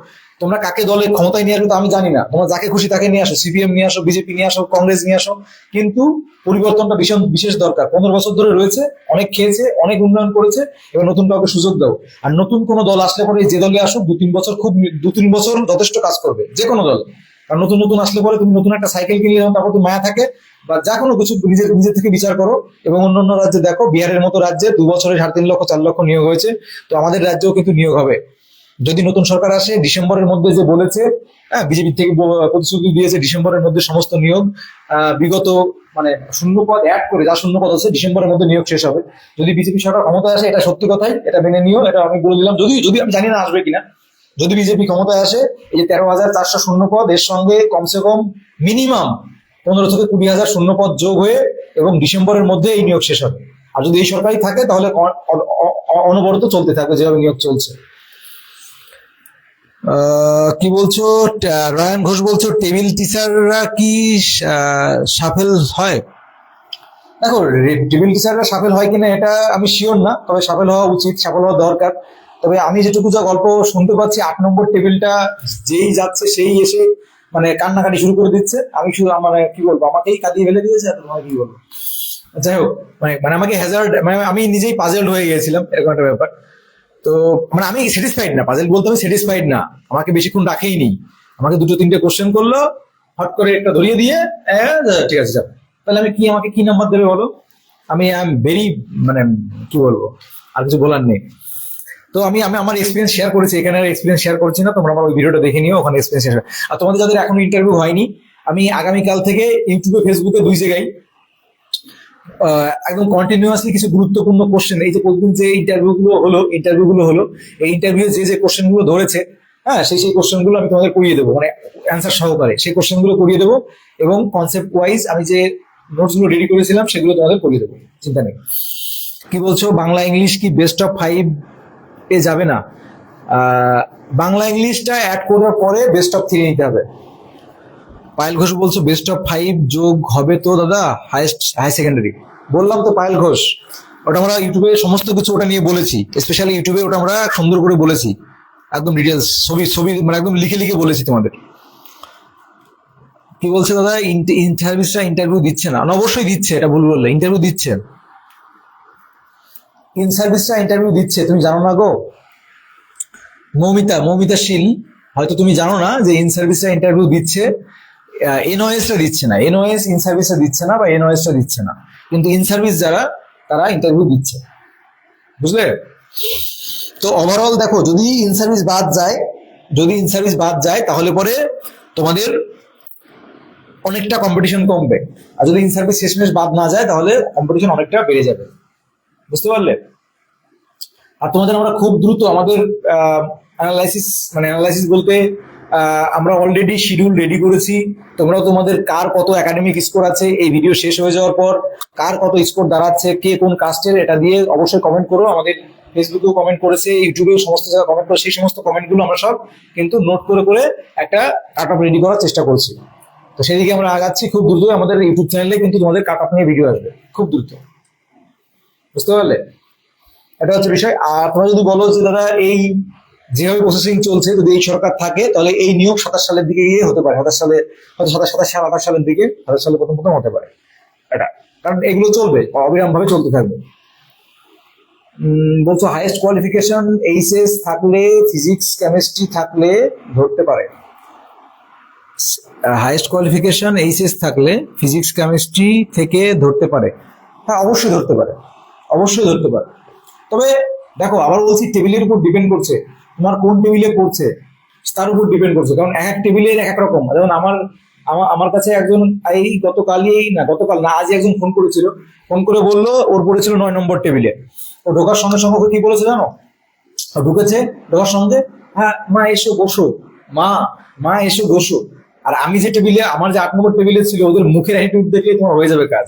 A: তোমরা কাকে দলের ক্ষমতায় নিয়ে আসবে তো আমি জানি না, তোমরা যাকে খুশি তাকে নিয়ে আসো, সিপিএম নিয়ে আসো, বিজেপি নিয়ে আসো, কংগ্রেস নিয়ে আসো, কিন্তু পরিবর্তনটা ভীষণ বিশেষ দরকার। 15 বছর ধরে রয়েছে, অনেক খেয়েছে, অনেক উন্নয়ন করেছে, এবার নতুন কাউকে সুযোগ দাও। আর নতুন কোনো দল আসলে পরে যে দলে আসুক 2-3 বছর যথেষ্ট কাজ করবে, যে কোনো দল। আর নতুন নতুন আসলে পরে তুমি নতুন একটা সাইকেল কিনে যাও, তারপর তুমি মায়া থাকে বা যা কোনো কিছু নিজে থেকে বিচার করো। এবং অন্যান্য রাজ্যে দেখো, বিহারের মতো রাজ্যে 2 বছরে 3.5 লক্ষ 4 লক্ষ নিয়োগ হয়েছে। তো আমাদের রাজ্যেও কিন্তু নিয়োগ হবে যদি নতুন সরকার আসে। ডিসেম্বরের মধ্যে যে বলেছে, বিজেপি থেকে প্রতিশ্রুতি দিয়েছে ডিসেম্বরের মধ্যে সমস্ত নিয়োগ, বিগত মানে শূন্যপদ অ্যাড করে যা শূন্যপদ আছে ডিসেম্বরের মধ্যে নিয়োগ শেষ হবে। যদি বিজেপি সরকার ক্ষমতায় আসে, এটা সত্যি কথাই, এটা মেনে নিও, এটা আমি বলে দিলাম। যদি আমি জানি না আসবে কিনা, যদি বিজেপি ক্ষমতায় আসে, এই যে 13,400 শূন্যপদ, এর সঙ্গে কমসে কম মিনিমাম 15,000-20,000 শূন্যপদ যোগ হয়ে এবং ডিসেম্বরের মধ্যে এই নিয়োগ শেষ হবে। আর যদি এই সরকারই থাকে তাহলে অনবরত চলতে থাকবে যেভাবে নিয়োগ চলছে। কি বলছো? রায়ান ঘোষ বলছো টেবিল টিচাররা কি সাফেল হয়? দেখো টেবিল টিচাররা সাফেল হয় কিনা এটা আমি শিওর না, তবে সাফেল হওয়া উচিত, সাফেল হওয়া দরকার। তবে আমি যেটুকু যা গল্প শুনতে পাচ্ছি, 8 নম্বর টেবিলটা যেই যাচ্ছে সেই এসে মানে কান্নাকাটি শুরু করে দিচ্ছে। আমি শুধু মানে কি বলবো, আমাকেই কাঁদিয়ে ফেলে দিয়েছে, আর তোমার কি বলবো। যাই হোক, মানে আমাকে হ্যাজার্ড, মানে আমি নিজেই পাজেলড হয়ে গিয়েছিলাম, এরকম একটা ব্যাপার। তো মানে আমি স্যাটিসফাইড না, পাজেল বলতে আমি স্যাটিসফাইড না, আমাকে বেশিক্ষণ রাখেই নি, আমাকে দুটো তিনটে কোশ্চেন করলো, হট করে একটা ধরিয়ে দিয়ে ঠিক আছে যাও। তাহলে আমি কি, আমাকে কি নাম্বার দেবে বলো? আমি আই এম ভেরি, মানে কি বলবো, আর কিছু বলার নেই। তো আমি আমি আমার এক্সপিরিয়েন্স শেয়ার করেছি, এখানে এক্সপিরিয়েন্স শেয়ার করছি না, তোমরা আমার ওই ভিডিওটা দেখে নিও, ওখানে এক্সপিরিয়েন্স শেয়ার। আর তোমাদের যাদের এখনো ইন্টারভিউ হয়নি, আমি আগামীকাল থেকে ইউটিউবে, ফেসবুকে, দুই জায়গায় একদম কন্টিনিউয়াসলি কিছু গুরুত্বপূর্ণ কোশ্চেন, এই যে প্রতিদিন যে ইন্টারভিউ গুলো হলো, এই ইন্টারভিউ যে কোশ্চেন গুলো ধরেছে, হ্যাঁ, সেই কোশ্চেন গুলো আমি তোমাদের করিয়ে দেবো, মানে অ্যান্সার সহকারে সেই কোশ্চেন গুলো করিয়ে দেবো, এবং কনসেপ্ট ওয়াইজ আমি যে নোটস গুলো রেডি করেছিলাম সেগুলো তোমাদের করিয়ে দেবো, চিন্তা নেই। কি বলছো, বাংলা ইংলিশ কি বেস্ট অফ 5 এ যাবে না? বাংলা ইংলিশটা অ্যাড করার পরে বেস্ট অফ 3 নিতে হবে। পায়েল ঘোষ বলছো বেস্ট অফ 5 যোগ হবে তো দাদা হাই সেকেন্ডারি। বললাম তো পায়েল ঘোষ, ওটা আমরা ইউটিউবে সমস্ত কিছু ওটা নিয়ে বলেছি, স্পেশালি ইউটিউবে ওটা আমরা সুন্দর করে বলেছি, একদম ডিটেলস, ছবি ছবি মানে একদম লিখে লিখে বলেছি তোমাদের। কি বলছে দাদা, ইন সার্ভিসটা ইন্টারভিউ দিচ্ছে না? অবশ্যই দিচ্ছে, এটা ভুল বললে, ইন্টারভিউ দিচ্ছে, ইন সার্ভিসটা ইন্টারভিউ দিচ্ছে, তুমি জানো না গো? মৌমিতা শীল, হয়তো তুমি জানো না যে ইন সার্ভিসটা ইন্টারভিউ দিচ্ছে, এনওএসটা দিচ্ছে না, এনওএস ইন সার্ভিসটা দিচ্ছে না, বা এনওএসটা দিচ্ছে না, কিন্তু ইন সার্ভিস যারা, তারা ইন্টারভিউ দিচ্ছে, বুঝলে? তো ওভারঅল দেখো, যদি ইন সার্ভিস বাদ যায় তাহলে পরে তোমাদের অনেকটা কম্পিটিশন কমবে, আর যদি ইন সার্ভিস শেষমেশ বাদ না যায় তাহলে কম্পিটিশন অনেকটা বেড়ে যাবে, বুঝতে পারলে? আর তোমাদের আমরা খুব দ্রুত আমাদের অ্যানালাইসিস বলতে আমরা অলরেডি শিডিউল রেডি করেছি, তোমরাও তোমাদের কার কত একাডেমিক স্কোর আছে এই ভিডিও শেষ হয়ে যাওয়ার পর, কার কত স্কোর দাঁড়াচ্ছে, কে কোন কাস্টের, এটা দিয়ে অবশ্যই কমেন্ট করো। আমাদের ফেসবুকেও কমেন্ট করেছে, ইউটিউবেও সমস্ত জায়গায় কমেন্ট করে, সেই সমস্ত কমেন্টগুলো আমরা সব কিন্তু নোট করে করে একটা কাট অফ রেডি করার চেষ্টা করছি। তো সেদিকে আমরা আগাচ্ছি খুব দ্রুত, আমাদের ইউটিউব চ্যানেলে কিন্তু তোমাদের কাট অফ নিয়ে ভিডিও আসবে খুব দ্রুত, বুঝতে পারলে? এটা হচ্ছে বিষয়। আর তোমরা যদি বলো যে দাদা এই যেভাবে প্রসেসিং চলছে, যদি এই সরকার থাকে তাহলে এই নিয়োগ 27 সালের দিকে গিয়ে হতে পারে, 27 সালে, হয়তো 27 সালের দিকে, 27 সালে প্রথম হতে পারে এটা, কারণ এগুলো চলবে, অবিরাম ভাবে চলতে থাকবে। বলছো হাইয়েস্ট কোয়ালিফিকেশন এইচএস থাকলে, ফিজিক্স কেমিস্ট্রি থাকলে ধরতে পারে। হাইয়েস্ট কোয়ালিফিকেশন এইচএস থাকলে ফিজিক্স কেমিস্ট্রি থেকে ধরতে পারে, হ্যাঁ অবশ্যই ধরতে পারে, অবশ্যই ধরতে পারে। তবে দেখো, আবার বলছি, টেবিলের উপর ডিপেন্ড করছে, তোমার কোন টেবিলে পড়ছে তার উপর ডিপেন্ড করছে, কারণ এক এক টেবিলের এক এক রকম। যেমন আমার কাছে একজন এই গতকাল না আজই একজন ফোন করে বললো ওর পড়েছিল 9 নম্বর টেবিলে। ও ঢোকার সঙ্গে সঙ্গে কি বলেছে জানো? ঢুকেছে, ঢোকার সঙ্গে, হ্যাঁ মা এসো বসো, মা এসো বসো। আর আমি যে টেবিলে, আমার যে 8 নম্বর টেবিলে ছিল, ওদের মুখের অ্যাটিটিউড দেখলে তোমার হয়ে যাবে কাজ,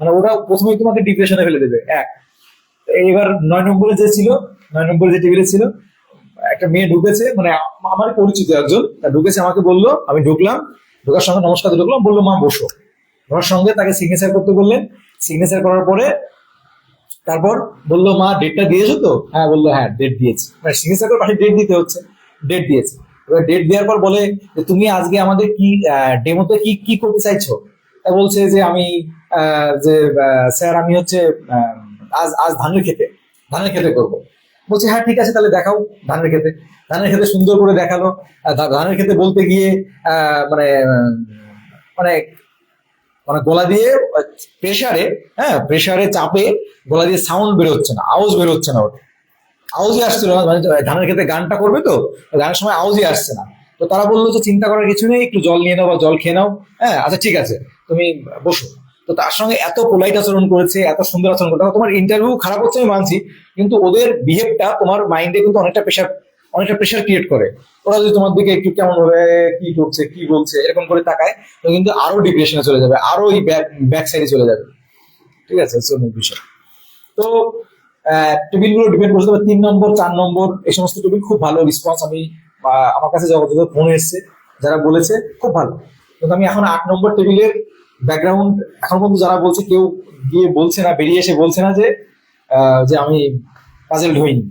A: মানে ওরা প্রথমেই তোমাকে ডিপ্রেশনে ফেলে দেবে। এবার 9 নম্বরে যে টেবিলে ছিল, একটা মেয়ে ঢুকেছে, মানে আমার পরিচিত একজন ঢুকেছে, আমাকে বললো, আমি ঢুকলাম, ঢোকার সঙ্গে নমস্কার ঢুকলাম, বললো মা বসো। ঢোকার সঙ্গে তাকে সিগনেচার করতে বললেন, সিগনেচার করার পরে তারপর বললো মা ডেটটা দিয়েছো তো? হ্যাঁ, বললো হ্যাঁ ডেট দিয়েছি, মানে সিগনেচার করে পাশে ডেট দিতে হচ্ছে, ডেট দিয়েছে। এবার ডেট দেওয়ার পর বলে তুমি আজকে আমাদের কি ডেমোতে কি কি করতে চাইছো? তা বলছে যে আমি স্যার আমি হচ্ছে আজ ধানের খেতে করবো। বলছে হ্যাঁ ঠিক আছে, তাহলে দেখাও ধানের খেতে সুন্দর করে দেখালো। ধানের খেতে বলতে গিয়ে মানে মানে মানে গলা দিয়ে প্রেসারে চাপে গলা দিয়ে সাউন্ড বেরোচ্ছে না, আওয়াজ বেরোচ্ছে না, ওটা আওয়াজই আসছিল না, মানে ধানের খেতে গানটা করবে তো গানের সময় আওয়াজই আসছে না। তো তারা বললো যে চিন্তা করার কিছু নেই, একটু জল নিয়ে নাও বা জল খেয়ে নাও, হ্যাঁ আচ্ছা ঠিক আছে তুমি বসো। তো তার সঙ্গে এত পোলাইট আচরণ করেছে, এত সুন্দর আচরণ করেছে। তোমার ইন্টারভিউ খারাপ হচ্ছে আমি মানছি, কিন্তু ওদের বিহেভটা তোমার মাইন্ডে কিন্তু অনেকটা প্রেশার ক্রিয়েট করে। ওরা যদি তোমার দিকে একটু কেমন ভাবে কি করছে কি বলছে এরকম করে তাকায়, তো কিন্তু আরো ডিপ্রেশনে চলে যাবে, আরো এই ব্যাক সাইডে চলে যাবে, ঠিক আছে? বিষয়। তো টেবিলগুলো ডিপেন্ড করছে, তবে 3 নম্বর 4 নম্বর এই সমস্ত টেবিল খুব ভালো রেসপন্স, আমি আমার কাছে যত ফোন এসছে যারা বলেছে খুব ভালো। কিন্তু আমি এখন 8 নম্বর টেবিলের ব্যাকগ্রাউন্ড এখন পর্যন্ত যারা বলছে, কেউ গিয়ে বলছে না, বেরিয়ে এসে বলছে না যে আমি পাজেলড হইনি।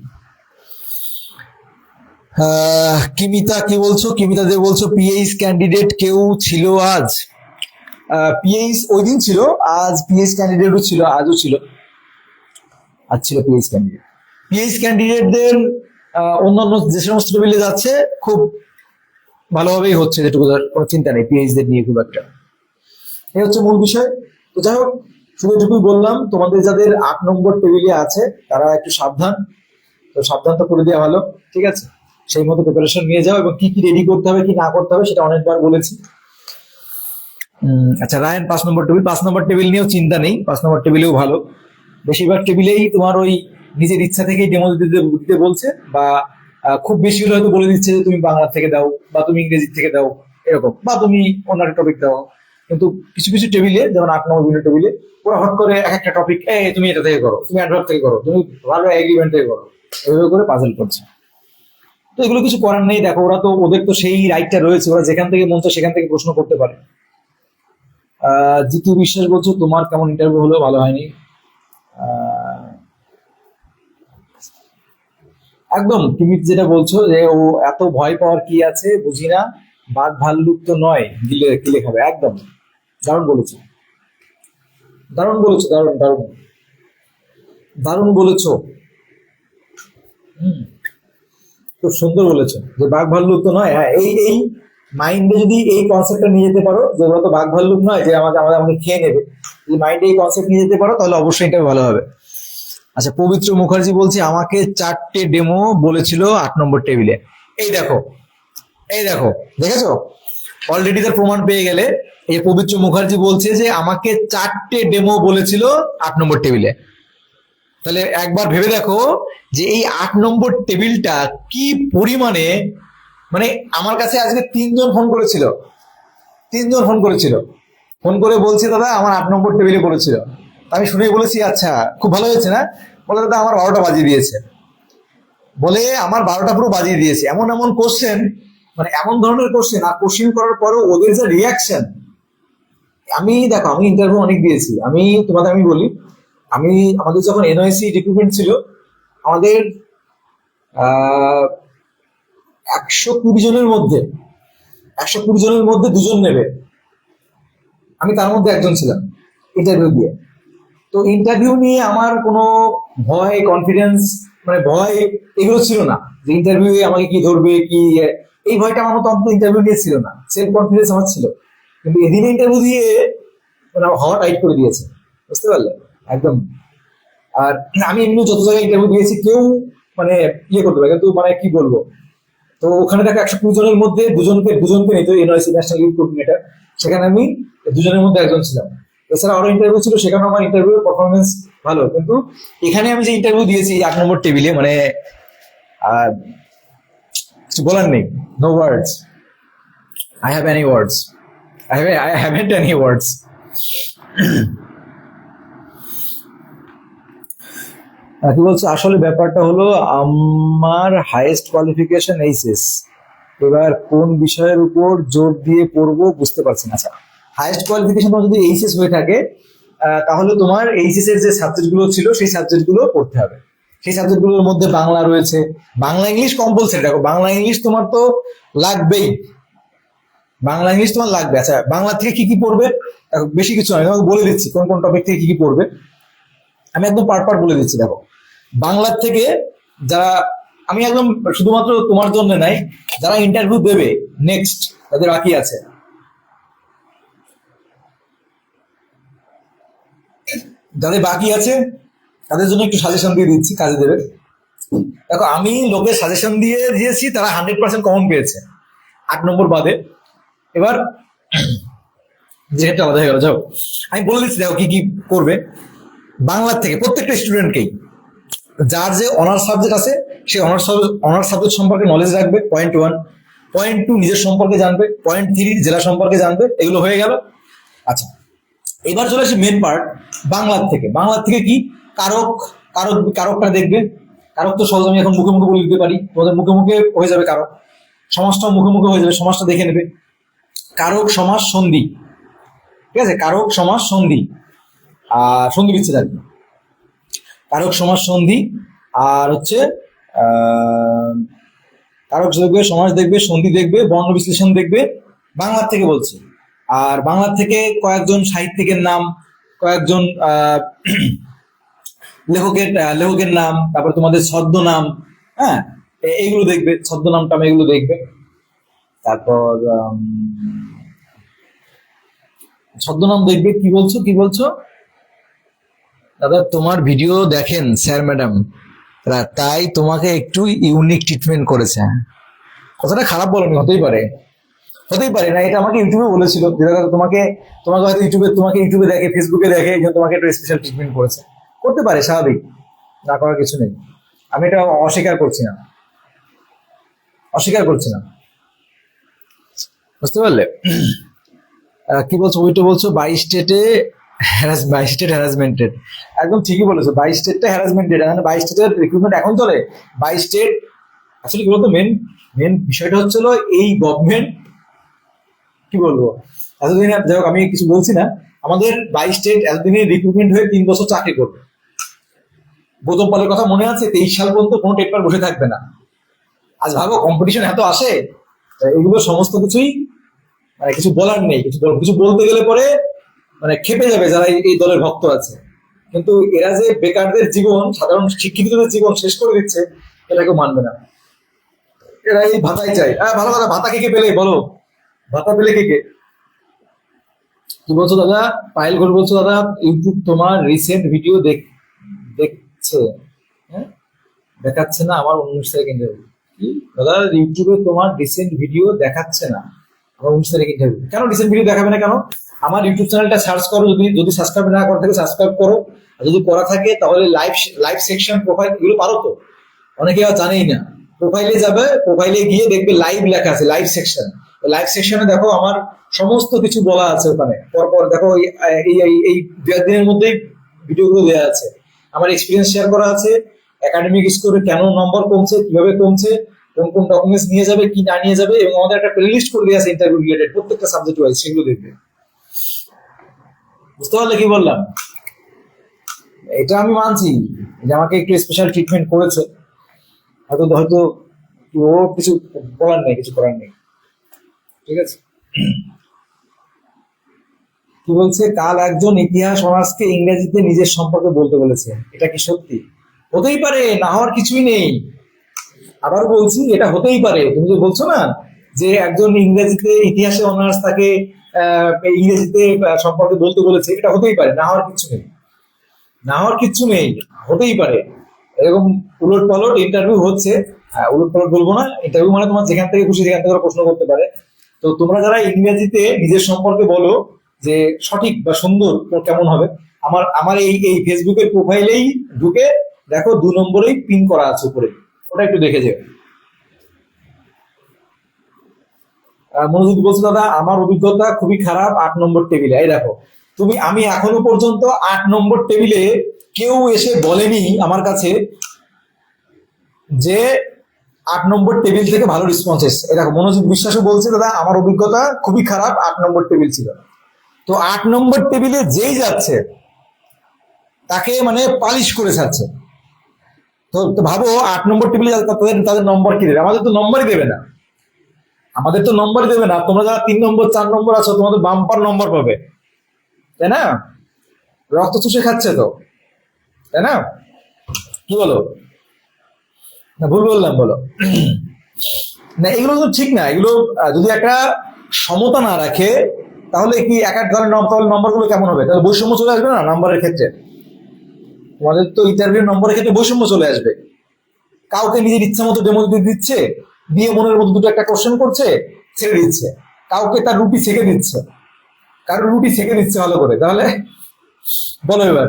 A: কিমিতা কি বলছো? কিমিতা দে বলছো পিএইচ ক্যান্ডিডেট কেউ ছিল আজ? পিএইচ ওই দিন ছিল, আজ পিএইচ ক্যান্ডিডেটও ছিল, আজও ছিল, আজ ছিল পিএইচ ক্যান্ডিডেট। পিএইচ ক্যান্ডিডেটদের অন্যান্য যে সমস্ত টেবিলে যাচ্ছে খুব ভালোভাবেই হচ্ছে, যেটুকু কোনো চিন্তা নেই পিএইচদের নিয়ে খুব একটা। এই হচ্ছে মূল বিষয়। তো যাই হোক, শুধু এটুকুই বললাম, তোমাদের যাদের 8 নম্বর টেবিলে আছে তারা একটু সাবধান। তো সাবধান তো করে দেওয়া ভালো, ঠিক আছে? সেই মতো প্রিপারেশন নিয়ে যাও, এবং কি কি রেডি করতে হবে কি না করতে হবে সেটা অনেকবার বলেছি। আচ্ছা, Ryan 5 number table, 5 number table নিয়েও চিন্তা নেই, 5 নম্বর টেবিলেও ভালো। বেশিরভাগ টেবিলেই তোমার ওই নিজের ইচ্ছা থেকেই ডেমো দিতে বলছে, বা খুব বেশি হলে হয়তো বলে দিচ্ছে যে তুমি বাংলা থেকে দাও, বা তুমি ইংরেজি থেকে দাও, এরকম, বা তুমি অন্য একটা টপিক দাও। কিন্তু কিছু কিছু টেবিলে, যেমন 8 নম্বর টেবিলে, ওরা হট করে এক একটা টপিক, তুমি এটা থেকে করো, তুমি অ্যাডভার্ব থেকে করো, তুমি ভালো এগ্রিমেন্ট থেকে করো, এভাবে করে পাজল করছে। তো এগুলো কিছু করার নেই, দেখো ওরা তো, ওদের তো সেই রাইটটা রয়েছে, ওরা যেখান থেকে মন চায় সেখান থেকে প্রশ্ন করতে পারে। জিতু বিশ্বাস বলছো তোমার কেমন ইন্টারভিউ হলো? ভালো হয়নি। একদম তুমি যেটা বলছো যে ও এত ভয় পাওয়ার কি আছে বুঝি না, বাঘ ভাল্লুক তো নয়, গিলে কিলে খাবে। একদম দারুণ বলেছো, দারুণ বলেছো, দারুণ দারুণ দারুণ বলেছো। হুম, খুব সুন্দর বলেছো যে বাঘ ভাল্লুক তো নয়। হ্যাঁ, এই এই মাইন্ডে যদি এই কনসেপ্টটা নিয়ে যেতে পারো যে ওরা তো বাঘ ভাল্লুক নয়, যে আমাদের আমাদের আমাকে খেয়ে নেবে, যদি মাইন্ডে এই কনসেপ্ট নিয়ে যেতে পারো তাহলে অবশ্যই এটা ভালো হবে। আচ্ছা, পবিত্র মুখার্জি বলছি আমাকে 4টে ডেমো বলেছিল 8 নম্বর টেবিলে। এই দেখো, এই দেখো, দেখেছো? অলরেডি তার প্রমাণ পেয়ে গেলে। এই পবিত্র মুখার্জি বলছে যে আমাকে 4টে ডেমো বলেছিল 8 নম্বর টেবিলে। তাহলে একবার ভেবে দেখো যে এই 8 নম্বর টেবিলটা কি পরিমাণে, মানে আমার কাছে আজকে 3জন ফোন করেছিল, 3জন ফোন করেছিল, ফোন করে বলছে দাদা আমার 8 নম্বর টেবিলে বলেছিল। আমি শুনেই বলেছি আচ্ছা খুব ভালো হয়েছে না? বলে দাদা আমার 12টা বাজিয়ে দিয়েছে, বলে আমার 12টা পুরো বাজিয়ে দিয়েছে। এমন এমন কোশ্চেন, মানে এমন ধরনের কোশ্চেন, আর কোশ্চেন করার পরেও ওদের যে রিয়াকশন। আমি দেখো, আমি ইন্টারভিউ অনেক দিয়েছি, আমি বলি, আমাদের যখন এনওআইসি রিক্রুটমেন্ট ছিল, আমাদের 120 জনের মধ্যে 120 জনের মধ্যে 2জন নেবে, আমি তার মধ্যে একজন ছিলাম ইন্টারভিউ দিয়ে। তো ইন্টারভিউ নিয়ে আমার কোনো ভয়, কনফিডেন্স, মানে ভয় এগুলো ছিল না, যে ইন্টারভিউ আমাকে কি ধরবে কি, এই ভয়টা আমার মতো অন্তত ইন্টারভিউ নিয়ে ছিল না। সেলফ কনফিডেন্স আমার ছিল। কিন্তু এদিনে ইন্টারভিউ দিয়ে মানে আমার হাওয়া টাইট করে দিয়েছে, বুঝতে পারলে? একদম। আর আমি এমনি যত জায়গায় ইন্টারভিউ দিয়েছি কেউ মানে ইয়ে করতে পারে, কিন্তু মানে কি বলবো, তো ওখানে দেখো 120 জনের মধ্যে দুজনকে দুজনকে নিত এনওআইসি ন্যাশনাল ইউথ কোঅর্ডিনেটর, সেখানে আমি 2জনের মধ্যে একজন ছিলাম। এছাড়া আরো ইন্টারভিউ ছিল, সেখানে আমার ইন্টারভিউ পারফরমেন্স ভালো, কিন্তু এখানে আমি যে ইন্টারভিউ দিয়েছি 8 নম্বর টেবিলে, মানে আহ, কিছু বলার নেই, no words, I have any words, I haven't any words. কি বলছে, আসলে ব্যাপারটা হলো আমার হাইয়েস্ট কোয়ালিফিকেশন এইচএস, এবার কোন বিষয়ের উপর জোর দিয়ে পড়বো বুঝতে পারছি না। আচ্ছা, হাইয়েস্ট কোয়ালিফিকেশন তোমার যদি এইচএস হয়ে থাকে, তাহলে তোমার এইচএস এর যে সাবজেক্ট গুলো ছিল সেই সাবজেক্ট গুলো পড়তে হবে। সেই সাবজেক্ট গুলোর মধ্যে বাংলা রয়েছে, বাংলা ইংলিশ কম্পালসারি। দেখো, বাংলা ইংলিশ তোমার তো লাগবেই, বাংলা ইংলিশ তোমার লাগবে। আচ্ছা, বাংলা থেকে কি কি পড়বে? বেশি কিছু আমি তোমাকে বলে দিচ্ছি কোন কোন টপিক থেকে কি কি পড়বে, আমি একদম পার্ট বলে দিচ্ছি। দেখো, বাংলার থেকে যারা, আমি একদম শুধুমাত্র তোমার জন্য নাই, যারা ইন্টারভিউ দেবে নেক্সট, তাদের বাকি আছে, যাদের বাকি আছে তাদের জন্য একটু সাজেশন দিয়ে দিচ্ছি, কাজে দেবে। দেখো, আমি লোকের সাজেশন দিয়েছি, তারা 100% কমন পেয়েছে 8 নম্বর বাদে। এবার যেহেতু আলাদা হয়ে গেল, যাও আমি বলে দিচ্ছি। দেখো কি কি করবে বাংলার থেকে প্রত্যেকটা স্টুডেন্টকেই, যার যে অনার্স সাবজেক্ট আছে সেই অনার্স সাবজেক্ট সম্পর্কে নলেজ রাখবে, পয়েন্ট 1। পয়েন্ট 2 নিজের সম্পর্কে জানবে, পয়েন্ট 3 জেলা সম্পর্কে জানবে। এগুলো হয়ে গেল। আচ্ছা, এবার চলে আসি মেন পার্ট। বাংলার থেকে কি কারক, কারকটা দেখবে। কারক তো সহজ, আমি এখন মুখে মুখে বলে দিতে পারি, তোমাদের মুখে মুখে হয়ে যাবে কারক। সমাজটাও মুখে মুখে হয়ে যাবে, সমাজটা দেখে নেবে। কারক, সমাস, সন্ধি, ঠিক আছে? কারক, সমাস, সন্ধি আর সন্ধি বিচ্ছেদ আর কি। কারক, সমাস, সন্ধি, আর হচ্ছে কারক দেখবে, সমাস দেখবে, সন্ধি দেখবে, বর্ণ বিশ্লেষণ দেখবে, বাংলার থেকে বলছি। আর বাংলার থেকে কয়েকজন সাহিত্যিকের নাম, কয়েকজন লেখকের নাম, তারপর তোমাদের ছদ্মনাম, হ্যাঁ, এইগুলো দেখবে, ছদ্মনামটা এগুলো দেখবে। তারপর ছদ্মনাম দেখবে। কি বলছো দাদা? তোমার ভিডিও দেখেন স্যার ম্যাডাম, তাই তোমাকে একটু ইউনিক ট্রিটমেন্ট করেছে। কথাটা খারাপ বলনি, হতেই পারে না, এটা আমাকে ইউটিউবে বলেছিল যে দাদা তোমাকে তোমাকে হয়তো ইউটিউবে দেখে, ফেসবুকে দেখে, এই জন্য তোমাকে একটু স্পেশাল ট্রিটমেন্ট করেছে। করতে পারে, স্বাভাবিক, না করার কিছু নেই। আমি এটা অস্বীকার করছি না। বুঝতে পারলে? কি বলছো? ওইটা বলছো 22 স্টেট হ্যারাসমেন্টেড। একদম ঠিকই বলেছো, 22 স্টেটটা হ্যারাসমেন্টেড। মানে 22 স্টেটের রিক্রুটমেন্ট এখন চলে। 22 স্টেট আসলে কি বলতো, মেন মেন বিষয়টা হচ্ছিল এই গভর্নমেন্ট, কি বলবো, এতদিন যাই হোক, আমি কিছু বলছি না। আমাদের 22 স্টেট এতদিনে রিক্রুটমেন্ট হয়ে 3 বছর চাকরি করবে। গৌতম পালের কথা মনে আছে? 23 সাল পর্যন্ত কোনো টেটপার বসে থাকবে না। আজ ভাবো কম্পিটিশন এত আসে, এগুলো সমস্ত কিছুই মানে কিছু বলার নেই। কিছু বলতে গেলে পরে মানে খেপে যাবে যারা এই দলের ভক্ত আছে। কিন্তু এরা যে বেকারদের জীবন, সাধারণ শিক্ষিতদের জীবন শেষ করে দিচ্ছে, এটা কেউ মানবে না। এরা এই ভাতাই চাই। ভালো কথা, ভাতা কে কে পেলে বলো? ভাতা পেলে কে কে? কি বলছো দাদা? পায়েল ঘোষ বলছো দাদা, ইউটিউব তোমার রিসেন্ট ভিডিও দেখছে, হ্যাঁ, দেখাচ্ছে না আমার 19 তারিখ ইন্টারভিউ। কি দাদা, ইউটিউবে তোমার রিসেন্ট ভিডিও দেখাচ্ছে না আমার 19 তারিখ ইন্টারভিউ? কেন রিসেন্ট ভিডিও দেখাবে না? কেন? আমার ইউটিউব চ্যানেলটা সার্চ করো, যদি সাবস্ক্রাইব না করা থাকে সাবস্ক্রাইব করো, আর যদি করা থাকে তাহলে লাইভ লাইভ সেকশন, প্রোফাইল, এগুলো পারো তো? অনেকে আর জানেই না। প্রোফাইলে যাবে, প্রোফাইলে গিয়ে দেখবে লাইভ লেখা আছে, লাইভ সেকশন। লাইভ সেকশনে দেখো আমার সমস্ত কিছু বলা আছে ওখানে। পরপর দেখো, এই 2 দিনের মধ্যেই ভিডিওগুলো দেওয়া আছে। আমার এক্সপিরিয়েন্স শেয়ার করা আছে, একাডেমিক স্কোরে কেন নম্বর কমছে, কিভাবে কমছে, কোন কোন ডকুমেন্টস নিয়ে যাবে, কি না নিয়ে যাবে, এবং আমাদের একটা প্লেলিস্ট করে দেওয়া আছে ইন্টারভিউ রিলেটেড, প্রত্যেকটা সাবজেক্ট ওয়াইজ, সেগুলো দেখবে। বুঝতে পারলে কি বললাম? এটা আমি মানছি যে আমাকে একটু স্পেশাল ট্রিটমেন্ট করেছে, হয়তো ও কিছু বলার নেই, কিছু করার নেই। ঠিক আছে। কি বলছে? কাল একজন ইতিহাস অনার্সকে ইংরেজিতে নিজের সম্পর্কে বলতে বলেছে, এটা কি সত্যি? হতেই পারে, না হওয়ার কিছুই নেই। আবার বলছি, এটা হতেই পারে। তুমি যে বলছো না যে একজন ইংরেজিতে, ইতিহাসে অনার্স, তাকে ইংরেজিতে সম্পর্কে বলতে বলেছে, এটা হতেই পারে, না হওয়ার কিচ্ছু নেই, হতেই পারে। এরকম উলট পালট ইন্টারভিউ হচ্ছে। উলট পালট বলবো না, ইন্টারভিউ মানে তোমার যেখান থেকে খুশি সেখান থেকে প্রশ্ন করতে পারে। তো তোমরা যারা ইংরেজিতে নিজের সম্পর্কে বলো যে সঠিক বা সুন্দর, কেমন হবে, আমার আমার এই ফেসবুকের প্রোফাইলেই ঢুকে দেখো, 2 নম্বরেই পিন করা আছে উপরে, ওটা একটু দেখে যাও। মনোজিৎ বলছো দাদা, আমার অভিজ্ঞতা খুবই খারাপ 8 নম্বর টেবিলে। এই দেখো, আমি এখনো পর্যন্ত 8 নম্বর টেবিলে কেউ এসে বলেনি আমার কাছে যে 8 নম্বর টেবিল থেকে ভালো রেসপন্স এসছে। এই দেখো, মনোজিৎ বিশ্বাসও বলছে দাদা আমার অভিজ্ঞতা খুবই খারাপ, 8 নম্বর টেবিল ছিল। তো 8 নম্বর টেবিলে যেই যাচ্ছে তাকে মানে পালিশ করে ছাড়ছে। তো ভাবো, 8 নম্বর টেবিলে তাদের নম্বর কি দেবে? আমাদের তো নম্বরই দেবে না। তোমরা যারা 3 নম্বর 4 নম্বর আছো, তোমাদের বাম্পার নম্বর পাবে, তাই না? রক্ত চুষে খাচ্ছে তো, তাই না? কি বলো? না ভুল বললাম বলো? না, এগুলো তো ঠিক না। এগুলো যদি একটা সমতা না রাখে, তাহলে কি এক এক ধরনের তাহলে নম্বরগুলো কেমন হবে? তাহলে বৈষম্য চলে আসবে না নম্বরের ক্ষেত্রে? তোমাদের তো ইন্টারভিউ নম্বরের ক্ষেত্রে বৈষম্য চলে আসবে। কাউকে নিজের ইচ্ছা মতো ডেমো দিচ্ছে, দিয়ে মনের মতো দুটো একটা কোশ্চেন করছে, ছেড়ে দিচ্ছে। কাউকে তার রুটি ছেঁকে দিচ্ছে, কারোর রুটি ছেঁকে দিচ্ছে ভালো করে। তাহলে বলো এবার,